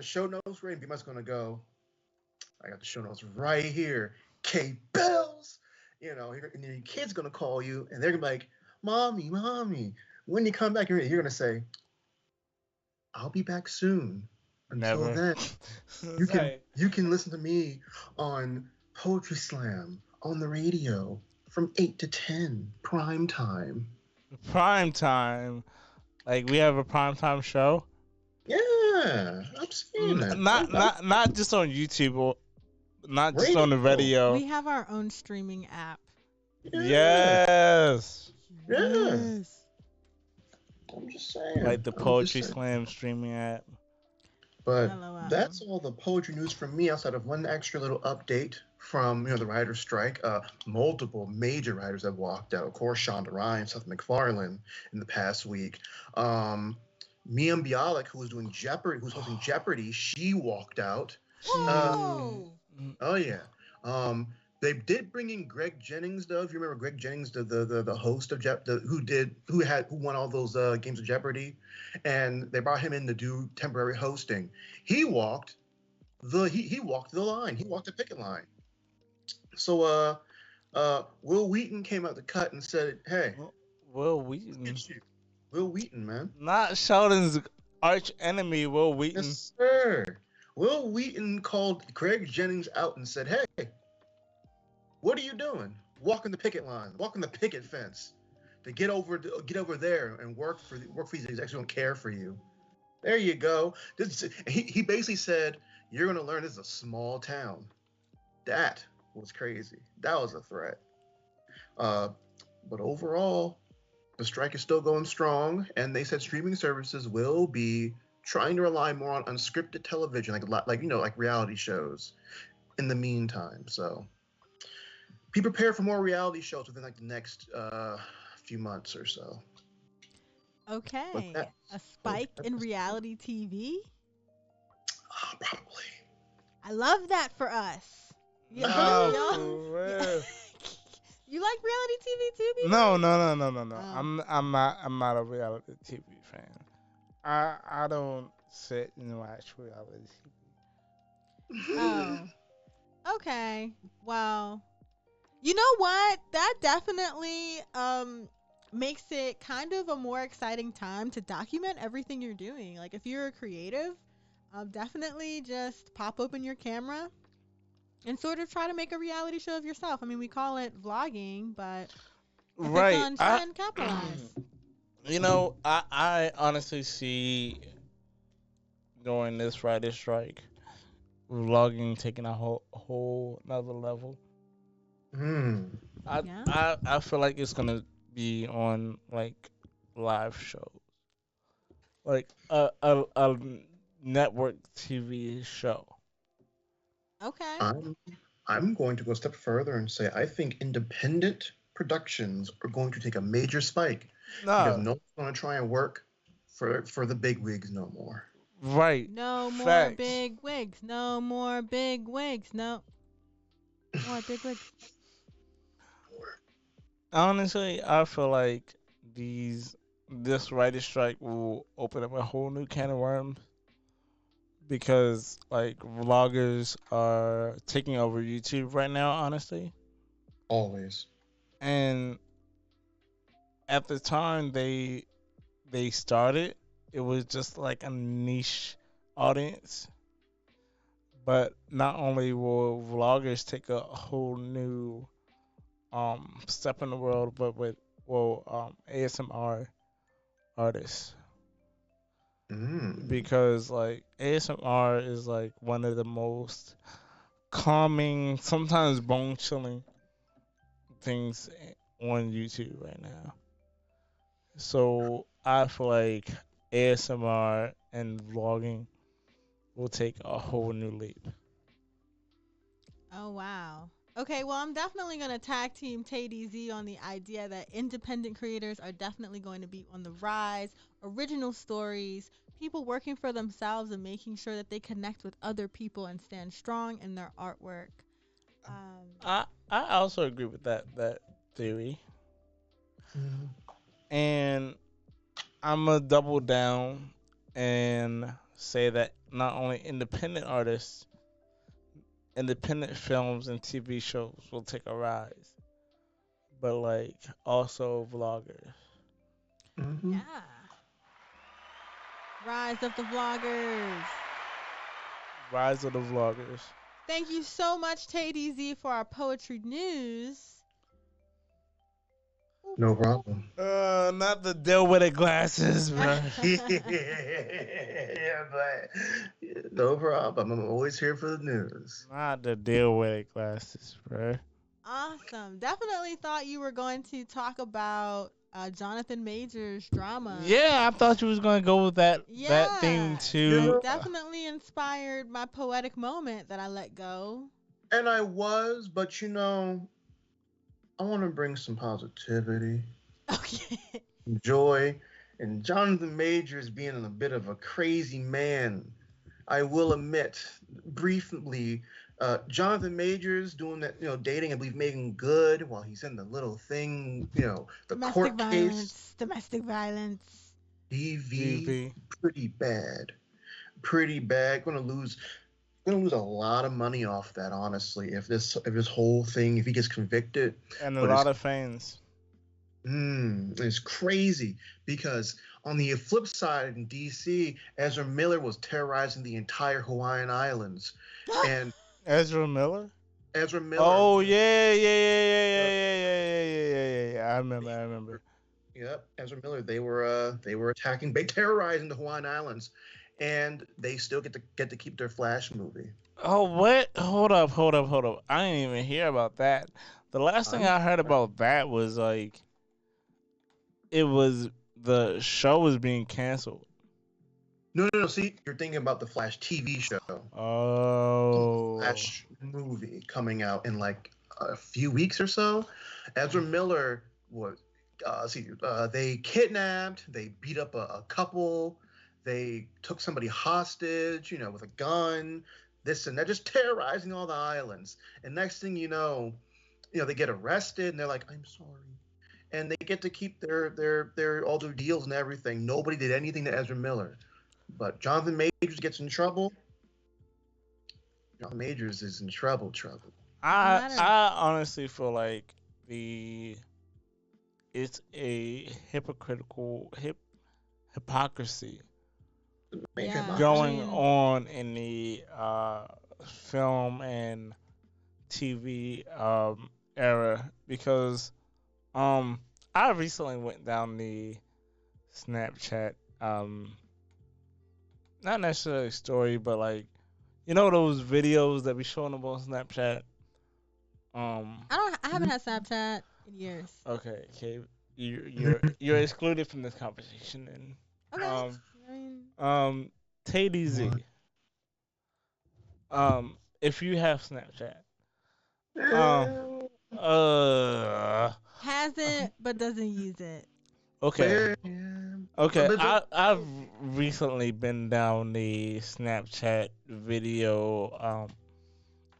show notes ready. B Mike's gonna go. I got the show notes right here. K Bellz. And your kid's gonna call you, and they're gonna be like, mommy, when you come back, you're gonna say, I'll be back soon. Until Never. then, you can Sorry. you can listen to me on Poetry Slam on the radio from 8 to 10 prime time. Prime time. Like we have a primetime show. Yeah, I'm saying that. Not just on YouTube or not just on the Radio. radio. We have our own streaming app. Yeah, Yes. yeah. Yes. I'm just saying. Like the I'm just Poetry saying. Slam streaming app. But LOL. that's all the poetry news from me outside of one extra little update from the writer's strike. Multiple major writers have walked out. Of course, Shonda Rhimes, Seth MacFarlane in the past week. Mia Bialik, who was doing Jeopardy, who's hosting Jeopardy, she walked out. Whoa. Oh yeah. Um, they did bring in Greg Jennings though. If you remember Greg Jennings, the host of who won all those games of Jeopardy, and they brought him in to do temporary hosting. He walked he walked the line. He walked the picket line. So Will Wheaton came out the cut and said, "Hey, Will Wheaton. it's you, Will Wheaton, man." Not Sheldon's arch enemy, Will Wheaton. Yes, sir. Will Wheaton called Greg Jennings out and said, "Hey, what are you doing? Walking the picket line, walking the picket fence to get over there and work for these execs who don't care for you." There you go. He basically said, "You're going to learn this is a small town." That was crazy. That was a threat. But overall, the strike is still going strong, and they said streaming services will be trying to rely more on unscripted television, like reality shows, in the meantime. So be prepared for more reality shows within like the next few months or so. Okay. A spike in reality TV? Probably. I love that for us. You like reality TV too, B? No. Oh. I'm not a reality TV fan. I don't sit and watch reality TV. Oh. Okay. Well, you know what? That definitely makes it kind of a more exciting time to document everything you're doing. Like if you're a creative, definitely just pop open your camera and sort of try to make a reality show of yourself. I mean, we call it vlogging, but if it's Right. on, try and capitalize. I honestly see during this writer strike, vlogging taking a whole another level. Hmm. Yeah. I feel like it's gonna be on like live shows, like a network TV show. Okay. I'm going to go a step further and say I think independent productions are going to take a major spike because No, no one's going to try and work for the big wigs no more. right. No more Facts. big wigs. No more big wigs. No more big wigs. Honestly, I feel like this writer strike will open up a whole new can of worms because like vloggers are taking over YouTube right now, honestly. Always. And at the time they started, it was just like a niche audience. But not only will vloggers take a whole new step in the world, but with ASMR artists Mm. because like ASMR is like one of the most calming, sometimes bone chilling things on YouTube right now. So I feel like ASMR and vlogging will take a whole new leap. Oh wow. Okay, well I'm definitely gonna tag team TayDZ on the idea that independent creators are definitely going to be on the rise. Original stories, people working for themselves and making sure that they connect with other people and stand strong in their artwork. Um, I also agree with that theory, Mm. and I'm gonna double down and say that not only independent artists, independent films and TV shows will take a rise, but like also vloggers. Mm-hmm. yeah. Rise of the vloggers. Rise of the vloggers. Thank you so much, TayDZ, for our poetry news. No problem. Not the deal with the glasses, bro. Yeah, but no problem. I'm always here for the news. Not the deal with the glasses, bro. Awesome. Definitely thought you were going to talk about Jonathan Majors drama. Yeah, I thought you was gonna go with that thing Yeah, too. that definitely inspired my poetic moment that I let go. And I was, but I want to bring some positivity, Okay. joy, and Jonathan Majors being a bit of a crazy man. I will admit, briefly, Jonathan Majors doing that, dating, I believe, Megan Good while he's in the little thing, the Domestic court case. violence. Domestic violence. DV, DV. pretty bad, pretty bad. Gonna lose a lot of money off that, honestly. If this whole thing, if he gets convicted, And a but it's lot of fans. it's crazy because on the flip side in DC, Ezra Miller was terrorizing the entire Hawaiian Islands, and Ezra Miller? Ezra Miller, Oh yeah, yeah, yeah, yeah, yeah, yeah, yeah, yeah, yeah, yeah, yeah. I remember. yep, Ezra Miller, they were attacking, they terrorizing the Hawaiian Islands, and they still get to keep their Flash movie. Oh what? Hold up. I didn't even hear about that. The last thing I'm I heard about that was like it was the show was being canceled. no. See, you're thinking about the Flash TV show. Oh. Flash movie coming out in like a few weeks or so. Ezra Miller was they kidnapped, they beat up a couple, they took somebody hostage, with a gun, this and that, just terrorizing all the islands. And next thing they get arrested and they're like, "I'm sorry." And they get to keep their all their deals and everything. Nobody did anything to Ezra Miller. But Jonathan Majors gets in trouble. John Majors is in trouble. I Not a I honestly feel like the it's a hypocrisy Major yeah. I hypocrisy. going mean, on in the film and TV era because um I recently went down the Snapchat not necessarily story but like those videos that be showing up on Snapchat I don't. I haven't had Snapchat in years. okay you're excluded from this conversation and Okay. um I mean, TayDZ What? if you have Snapchat um Eh, uh hasn't but doesn't use it. okay where? Yeah. okay But I've recently been down the Snapchat video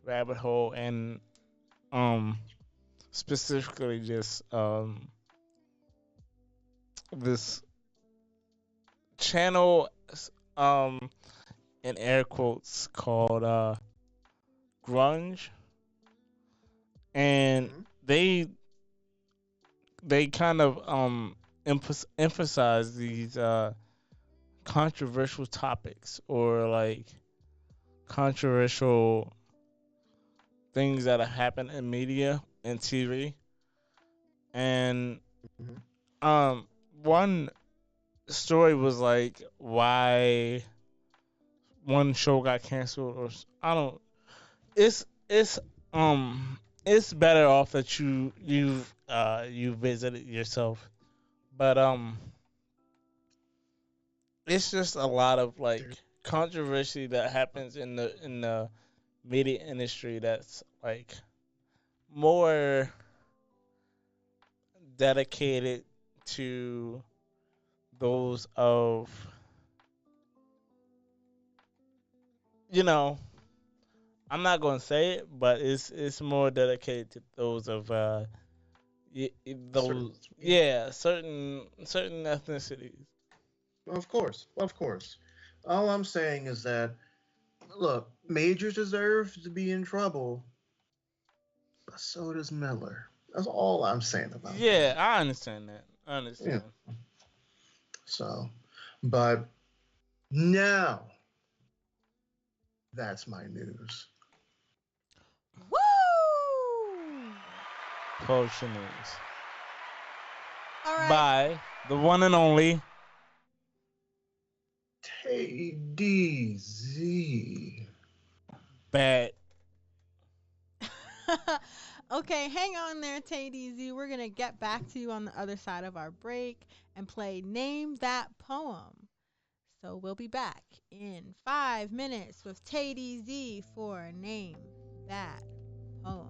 rabbit hole and um specifically just this channel um in air quotes called grunge and Mhm. they kind of emphasize these controversial topics or like controversial things that have happened in media and TV and Mhm. um one story was like why one show got canceled or I don't it's it's better off that you visit it yourself but it's just a lot of like There- controversy that happens in the media industry that's like more dedicated to those of you know I'm not gonna say it, but it's more dedicated to those of certain, those certain ethnicities. of course. All I'm saying is that, look, Majors deserves to be in trouble, but so does Miller. That's all I'm saying about Yeah, that. I understand that. I Yeah. understand. So, but now that's my news. Woo! Poetry news. All right. by the one and only. TayDZ. Bad. Okay, hang on there, TayDZ. We're gonna get back to you on the other side of our break and play Name That Poem. So we'll be back in 5 minutes with TayDZ for Name That Poem.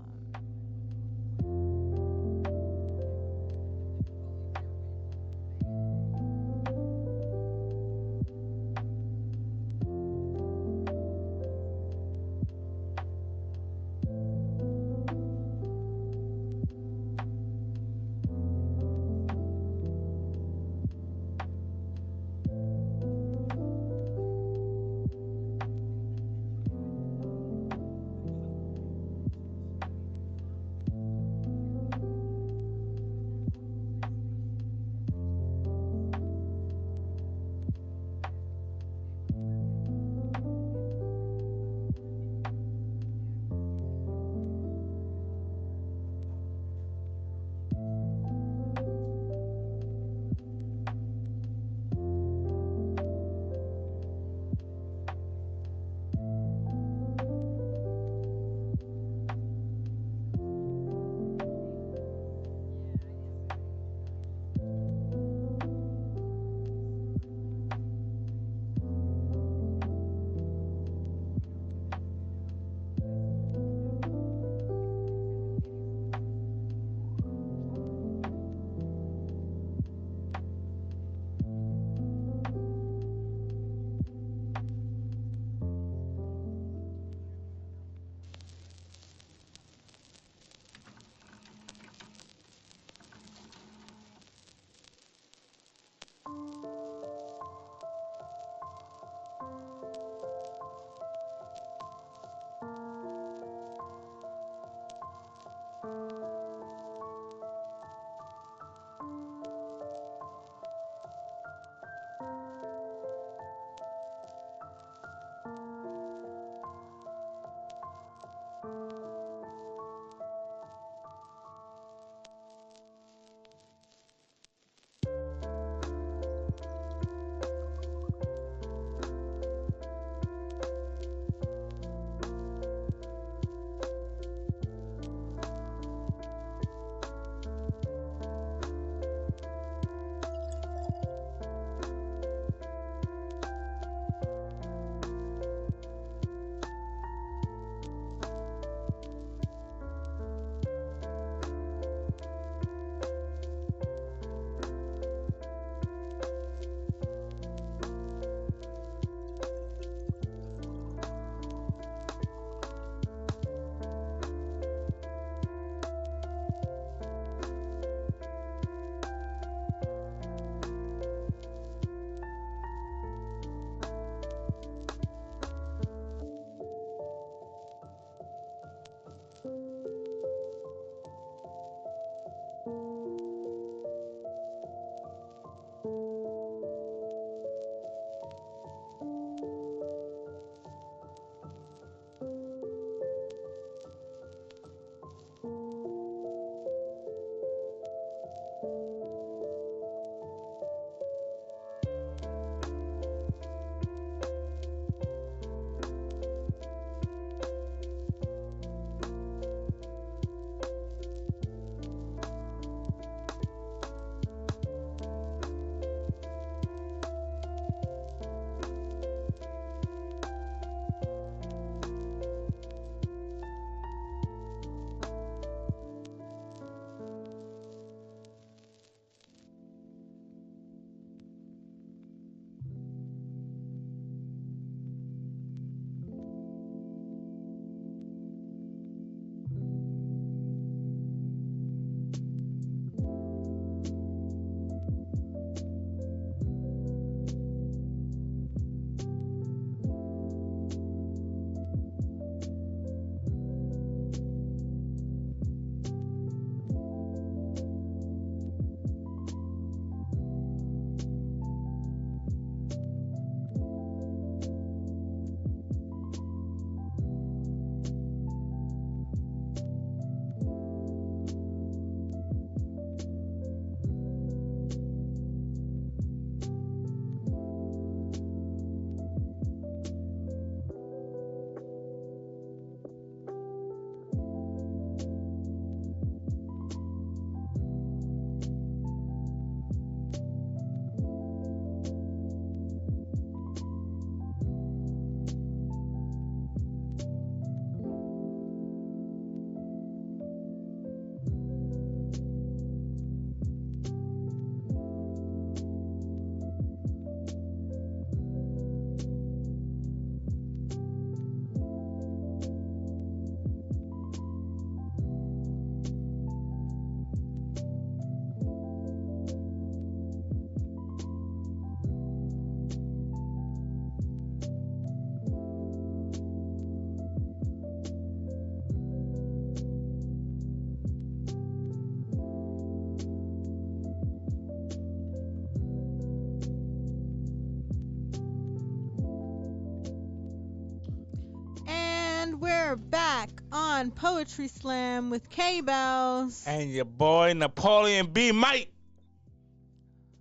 are back on Poetry Slam with K Bells. And your boy Napoleon B. Mike.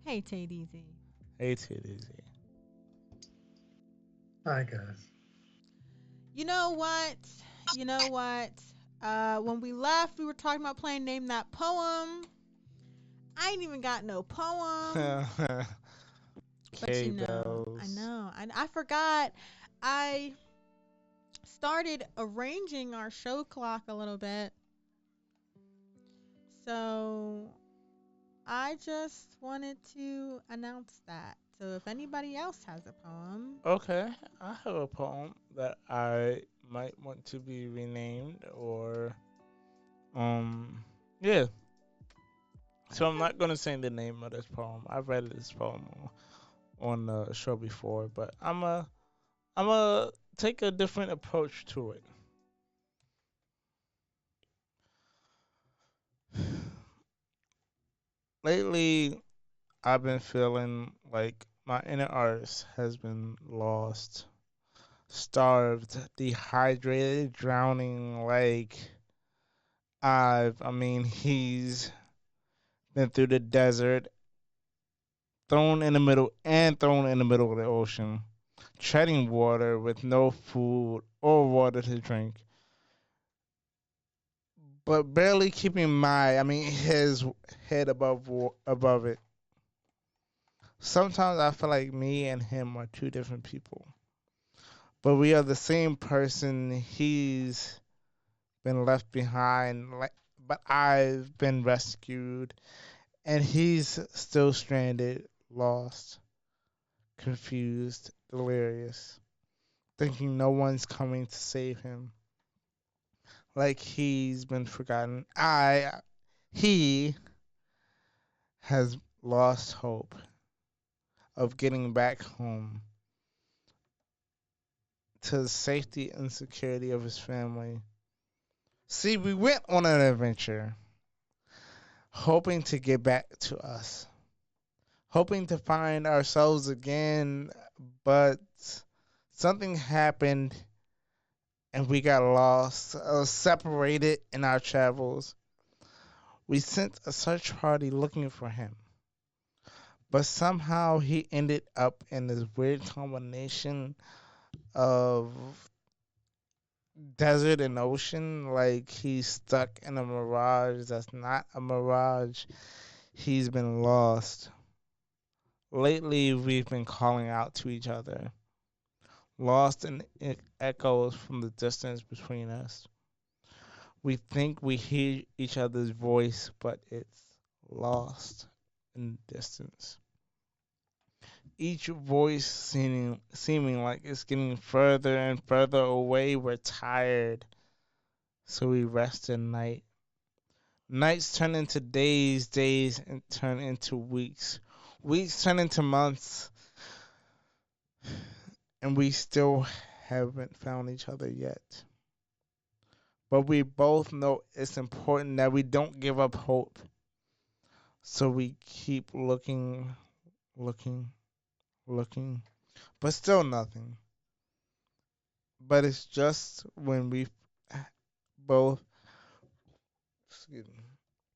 Hey, TayDZ. Hey, TayDZ. Hi guys. You know what? You know what? When we left, we were talking about playing Name That Poem. I ain't even got no poem. But you K know, I Bells. know. I forgot. I started arranging our show clock a little bit. So I just wanted to announce that. So if anybody else has a poem, Okay, I have a poem that I might want to be renamed or yeah. So I'm okay. not gonna say the name of this poem. I've read this poem on the show before, but I'm a take a different approach to it. Lately, I've been feeling like my inner artist has been lost, starved, dehydrated, drowning. Like he's been through the desert, thrown in the middle of the ocean, treading water with no food or water to drink, but barely keeping his head above it. Sometimes I feel like me and him are two different people, but we are the same person. He's been left behind, but I've been rescued, and he's still stranded, lost, confused, delirious, thinking no one's coming to save him, like he's been forgotten. He has lost hope of getting back home to the safety and security of his family. See, we went on an adventure, hoping to get back to us, hoping to find ourselves again, but something happened and we got lost, separated in our travels. We sent a search party looking for him, but somehow he ended up in this weird combination of desert and ocean. Like he's stuck in a mirage that's not a mirage. He's been lost. Lately, we've been calling out to each other, lost in echoes from the distance between us. We think we hear each other's voice, but it's lost in distance. Each voice seeming like it's getting further and further away. We're tired, so we rest at night. Nights turn into days, days and turn into weeks. Weeks turn into months, and we still haven't found each other yet. But we both know it's important that we don't give up hope. So we keep looking, looking, looking, but still nothing. But it's just when we both, excuse me,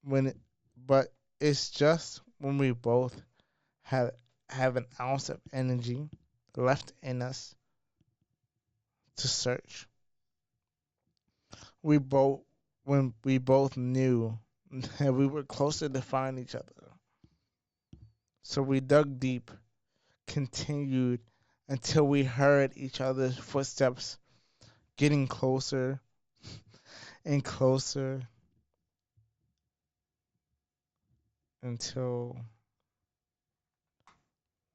when it, but it's just when we both have have an ounce of energy left in us to search. We both when we both knew that we were closer to find each other. So we dug deep, continued until we heard each other's footsteps getting closer and closer until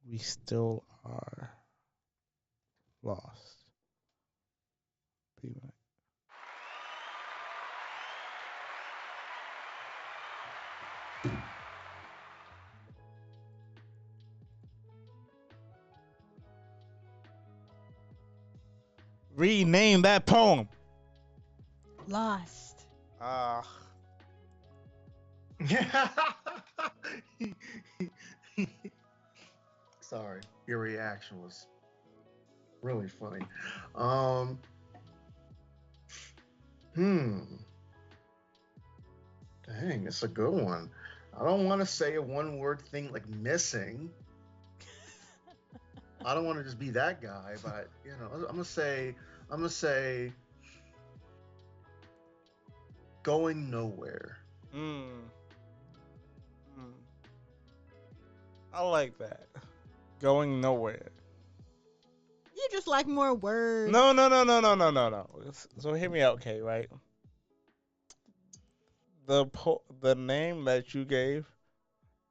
we still are lost. Be right. Rename that poem. Lost. Ah, Sorry, your reaction was really funny. Um, Hmm. Dang, it's a good one. I don't want to say a one-word thing like missing. I don't want to just be that guy, but I'm gonna say going nowhere. Mm, mm. I like that. Going nowhere. You just like more words. No, no, no, no, no, no, no, no. So hear me out, Kay. Right? The name that you gave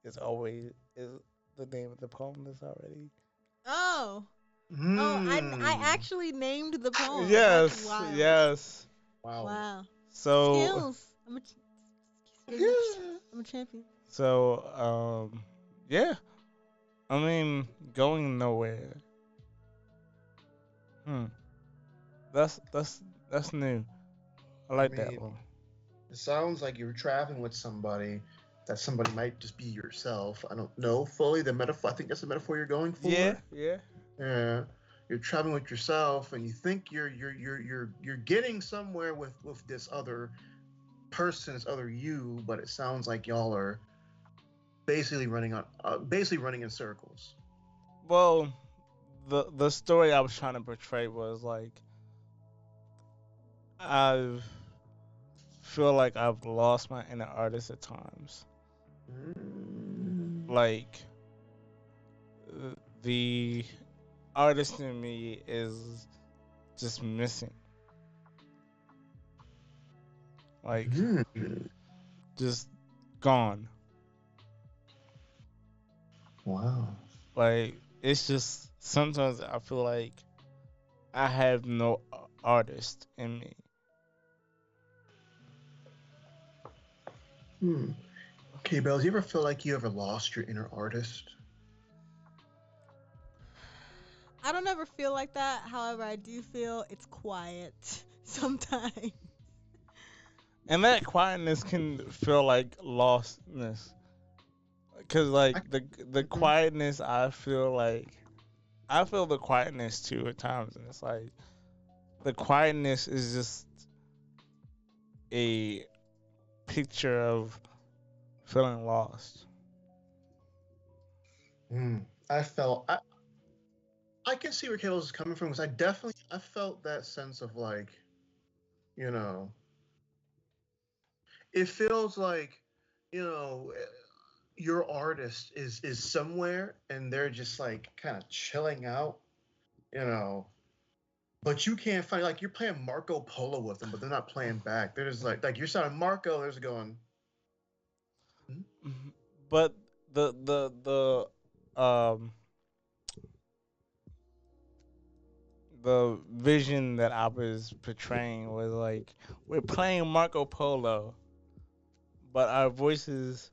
is the name of the poem that's already. Oh. Oh, I Hmm. actually named the poem. That's Yes, wild. yes. Wow. Wow. So Skills. Yeah. I'm a champion. so yeah. I mean, going nowhere. Hmm. That's new. I I like that mean, one. it sounds like you're traveling with somebody. That somebody might just be yourself. I don't know fully the metaphor. I think that's the metaphor you're going Yeah, for. yeah. Yeah. You're traveling with yourself, and you think you're getting somewhere with this other person, this other you, but it sounds like y'all are basically running in circles. Well, the story I was trying to portray was like I feel like I've lost my inner artist at times. Mm. Like the artist in me is just missing. Like Mm. just gone. Wow. Like it's just sometimes I feel like I have no artist in me. Hmm. Okay, Bells, you ever feel like you ever lost your inner artist? I don't ever feel like that. However, I do feel it's quiet sometimes. And that quietness can feel like lostness. Cause I, like the mhm. quietness, I feel the quietness too at times, and it's like the quietness is just a picture of feeling lost. Mm. I felt I can see where Kayla's is coming from because I felt that sense of like, you know, it feels like, you know, your artist is somewhere and they're just like kind of chilling out, you know, but you can't find like you're playing Marco Polo with them, but they're not playing back. They're just like you're sounding Marco, they're just going, "Hmm? Mhm. But um the vision that I was portraying was like we're playing Marco Polo, but our voices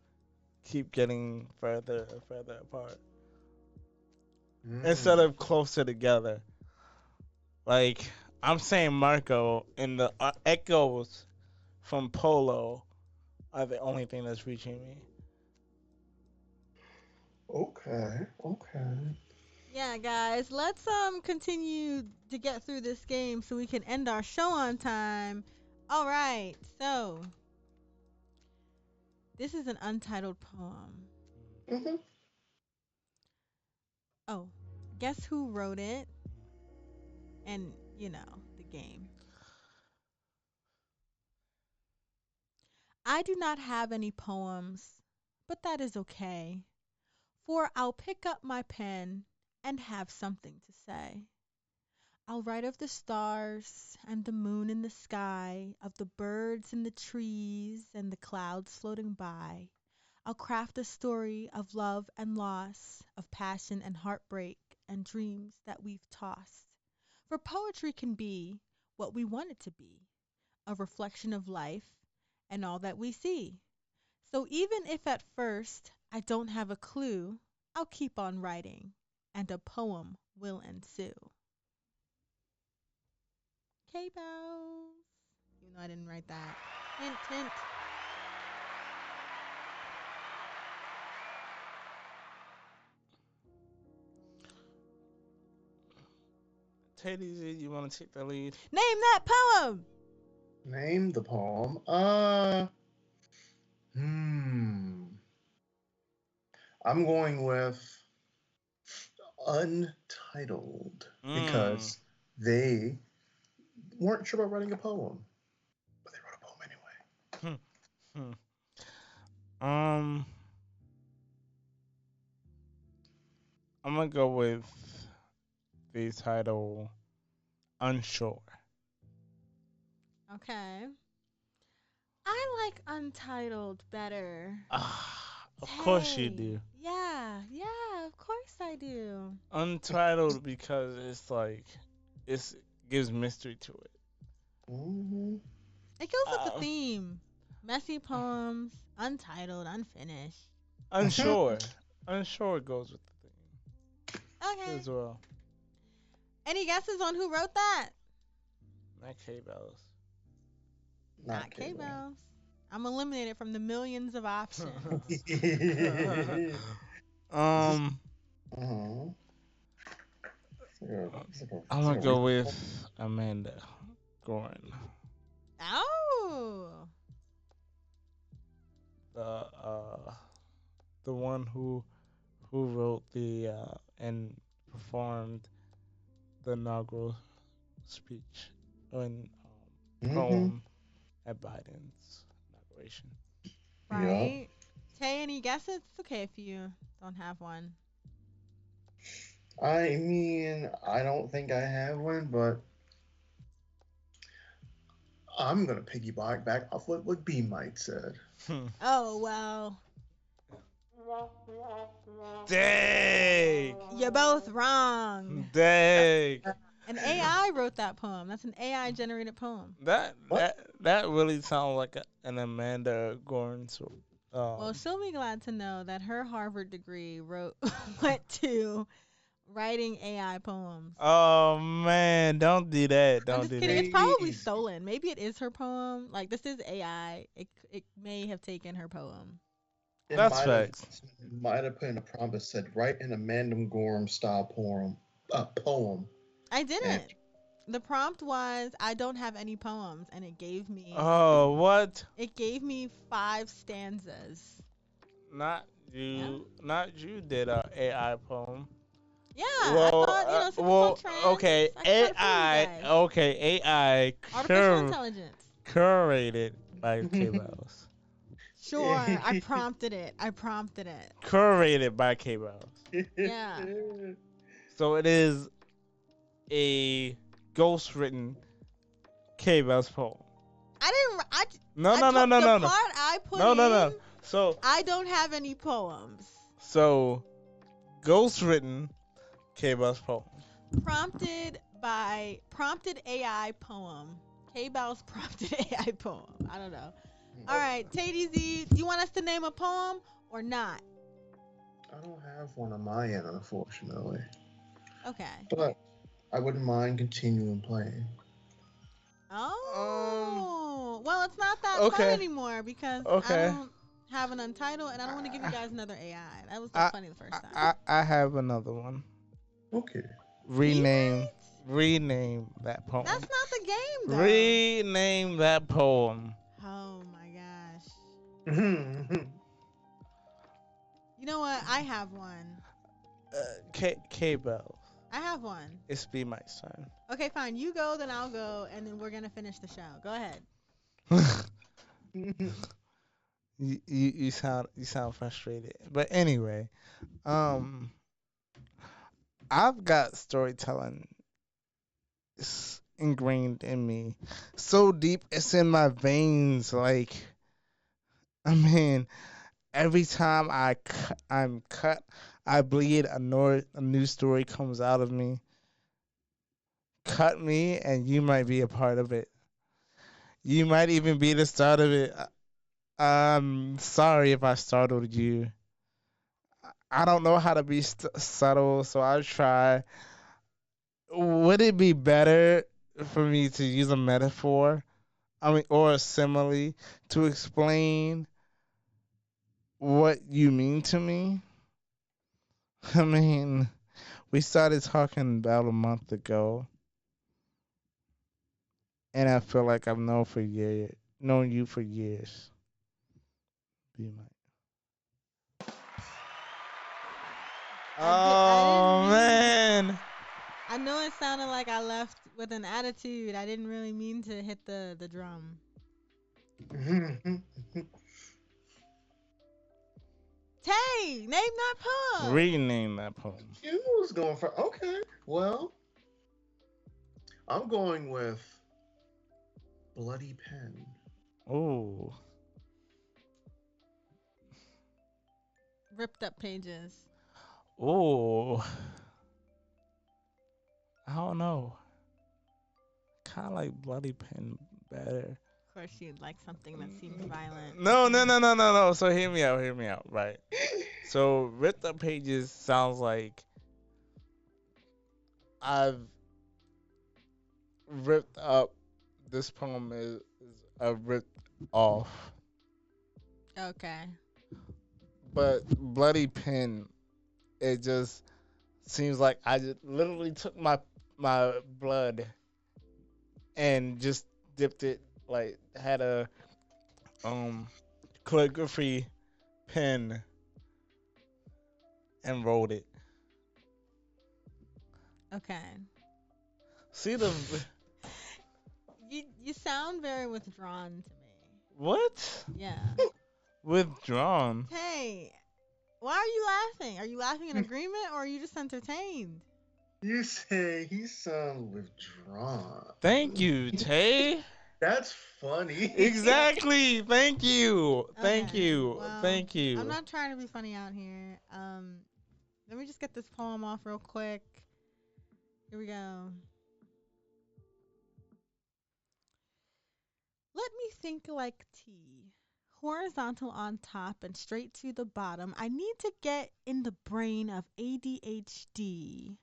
keep getting further and further apart instead Mm. of closer together. Like I'm saying Marco, and the echoes from Polo are the only thing that's reaching me. Okay, okay. Yeah, guys, let's continue to get through this game so we can end our show on time. All right. So, this is an untitled poem. Hmm. Oh, guess who wrote it? And, the game. I do not have any poems, but that is okay, for I'll pick up my pen and have something to say. I'll write of the stars and the moon in the sky, of the birds in the trees and the clouds floating by. I'll craft a story of love and loss, of passion and heartbreak, and dreams that we've tossed. For poetry can be what we want it to be, a reflection of life and all that we see. So even if at first I don't have a clue, I'll keep on writing, and a poem will ensue. K-Bells. Even though I didn't write that. Hint, hint. TayDZ, you want to take the lead? Name that poem! Name the poem. Hmm. I'm going with Untitled Mm. because they weren't sure about writing a poem, but they wrote a poem anyway. Hmm. Hmm. Um, I'm gonna go with the title Unsure. Okay. I like Untitled better. Ah, of course you Hey. do. Yeah, of course I do. Untitled because it's like it gives mystery to it. Hmm. It goes with the Um, theme. Messy poems, untitled, unfinished. unsure. Unsure goes with the theme Okay. as well. Any guesses on who wrote that? Not K Bells. Not Not Cable. K-Bells. I'm eliminated from the millions of options. um, uh-huh. I'm It's like gonna a go with recent. Amanda Gorin, Oh. the the one who wrote the and performed the inaugural speech and Mm-hmm. poem at Biden's inauguration. Yup. Right. Tay, any guesses? It's okay if you don't have one. I mean, I don't think I have one, but I'm gonna piggyback back off what B might said. Oh, well, Dang! you're both wrong. Dang! An AI wrote that poem. That's an AI generated poem. That What? that that really sounds like an Amanda Gorin. So, Well, she'll be glad to know that her Harvard degree wrote went to writing AI poems. oh man, don't do that. I'm Don't just do kidding. that. It's probably Crazy. stolen. Maybe it is her poem. Like this is AI. It may have taken her poem. It That's facts. might have put in a prompt that said write an Amanda Gorham style poem, I and didn't. The prompt was I don't have any poems, and Oh, what? it gave me 5 stanzas. Not Yeah. you. Not you did a AI poem. Yeah, I Well, thought, since it's on trends, okay. I could try to fool you AI. guys. Okay, AI Artificial intelligence. curated by K Bells. Sure, I prompted it. I prompted it. Curated by K Bells. Yeah. So it is a ghost written K Bells poem. I didn't. No, I no, no, took no, the no, no, part I put no, no, in. no. So, I don't have any poems. so ghost written K Bells poem. Prompted AI poem. K-Bell's prompted AI poem. I don't know. All right, TayDZ, do you want us to name a poem or not? I don't have one on my end, unfortunately, Okay. but I wouldn't mind continuing playing. Um. Oh, well, it's not that fun Okay. anymore because I Okay. don't have an untitled and I don't want to give you guys another AI. That was so I funny the I first time. I have another one. Okay. B Rename night? rename that That's poem. not the game though. Rename that poem. Oh my gosh. Mhm. You know what? I have one. K Bell. I have one. It's B Mike's turn. Okay, fine. You go, then I'll go, and then we're gonna finish the show. Go ahead. you sound frustrated. But anyway, um I've got storytelling ingrained in me. So deep it's in my veins like I mean every time I'm cut, I bleed. A new story comes out of me. Cut me, and you might be a part of it. You might even be the start of it. I'm sorry if I startled you. I don't know how to be subtle, so I'll try. Would it be better for me to use a metaphor? I mean, or a simile to explain what you mean to me? I mean, we started talking about a month ago, and I feel like I've known you for years. Be my. I didn't Oh mean. man. I know it sounded like I left with an attitude. I didn't really mean to hit the drum. Tay, name that poem. Rename that poem. You was going for okay. Well, I'm going with Bloody Pen. Ooh. Ripped up pages. Ooh. I don't know. Kind of like Bloody Pen better. Of course, you'd like something that seems violent. No. So hear me out. Right. So ripped up pages sounds like I've ripped up. This poem is a ripped off. Okay. But Bloody Pen, it just seems like I just literally took my blood and just dipped it, like had a calligraphy pen and wrote it. Okay. See the You sound very withdrawn to me. what? Yeah. Withdrawn. Hey, why are you laughing? Are you laughing in agreement or are you just entertained? You say he sounds withdrawn. Thank you, Tay. That's funny. Exactly. Thank you. Thank Okay, you. well, Thank you. I'm not trying to be funny out here. Let me just get this poem off real quick. Here we go. Let me think like T. Horizontal on top and straight to the bottom. I need to get in the brain of ADHD.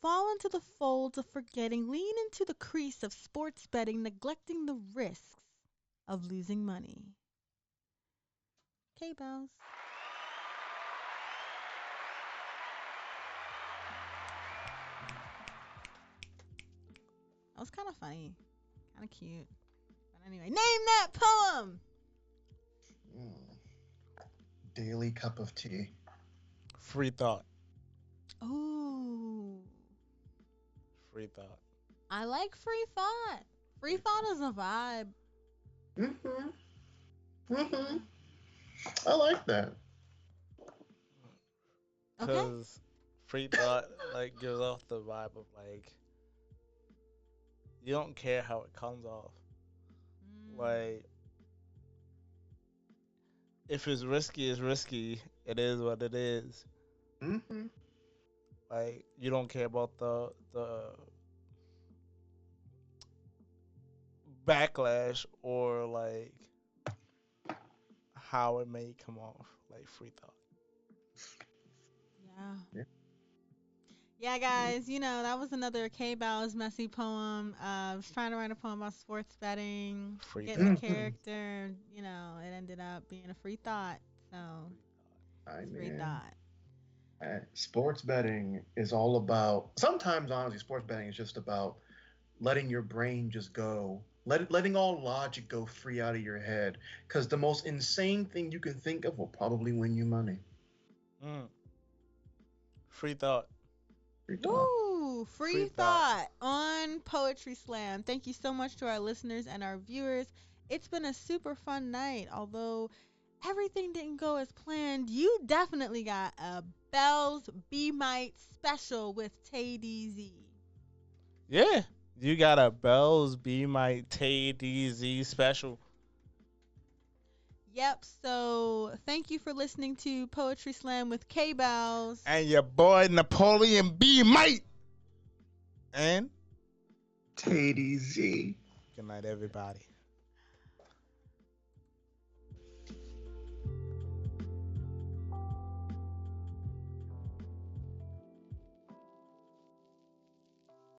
Fall into the folds of forgetting. Lean into the crease of sports betting, neglecting the risks of losing money. Okay, Bellz. That was kind of funny. Kind of cute. But anyway, name that poem! Daily cup of tea. Free thought. Ooh. Free thought. I like free thought. Free thought is a vibe. Mm-hmm. I like that. Okay. Because free thought like gives off the vibe of like you don't care how it comes off. Like if it's risky, it's risky. It is what it is. Mm-hmm. Like you don't care about the backlash or like how it may come off. Like free thought. Yeah. Yeah, guys, that was another K Bellz messy poem. I was trying to write a poem about sports betting, Free getting a thought. character, it ended up being a free thought. So, I it's free mean, thought. sports betting is all about. Sometimes, honestly, sports betting is just about letting your brain just go, letting all logic go free out of your head. Because the most insane thing you can think of will probably win you money. Free thought. Free thought. Woo! Free thought on Poetry Slam. Thank you so much to our listeners and our viewers. It's been a super fun night. Although everything didn't go as planned, you definitely got a Bellz Be Might special with TayDZ. Yeah. You got a Bellz Be My TayDZ special. Yep, so thank you for listening to Poetry Slam with K Bellz. And your boy Napoleon Be Might. And TayDZ. good night, everybody.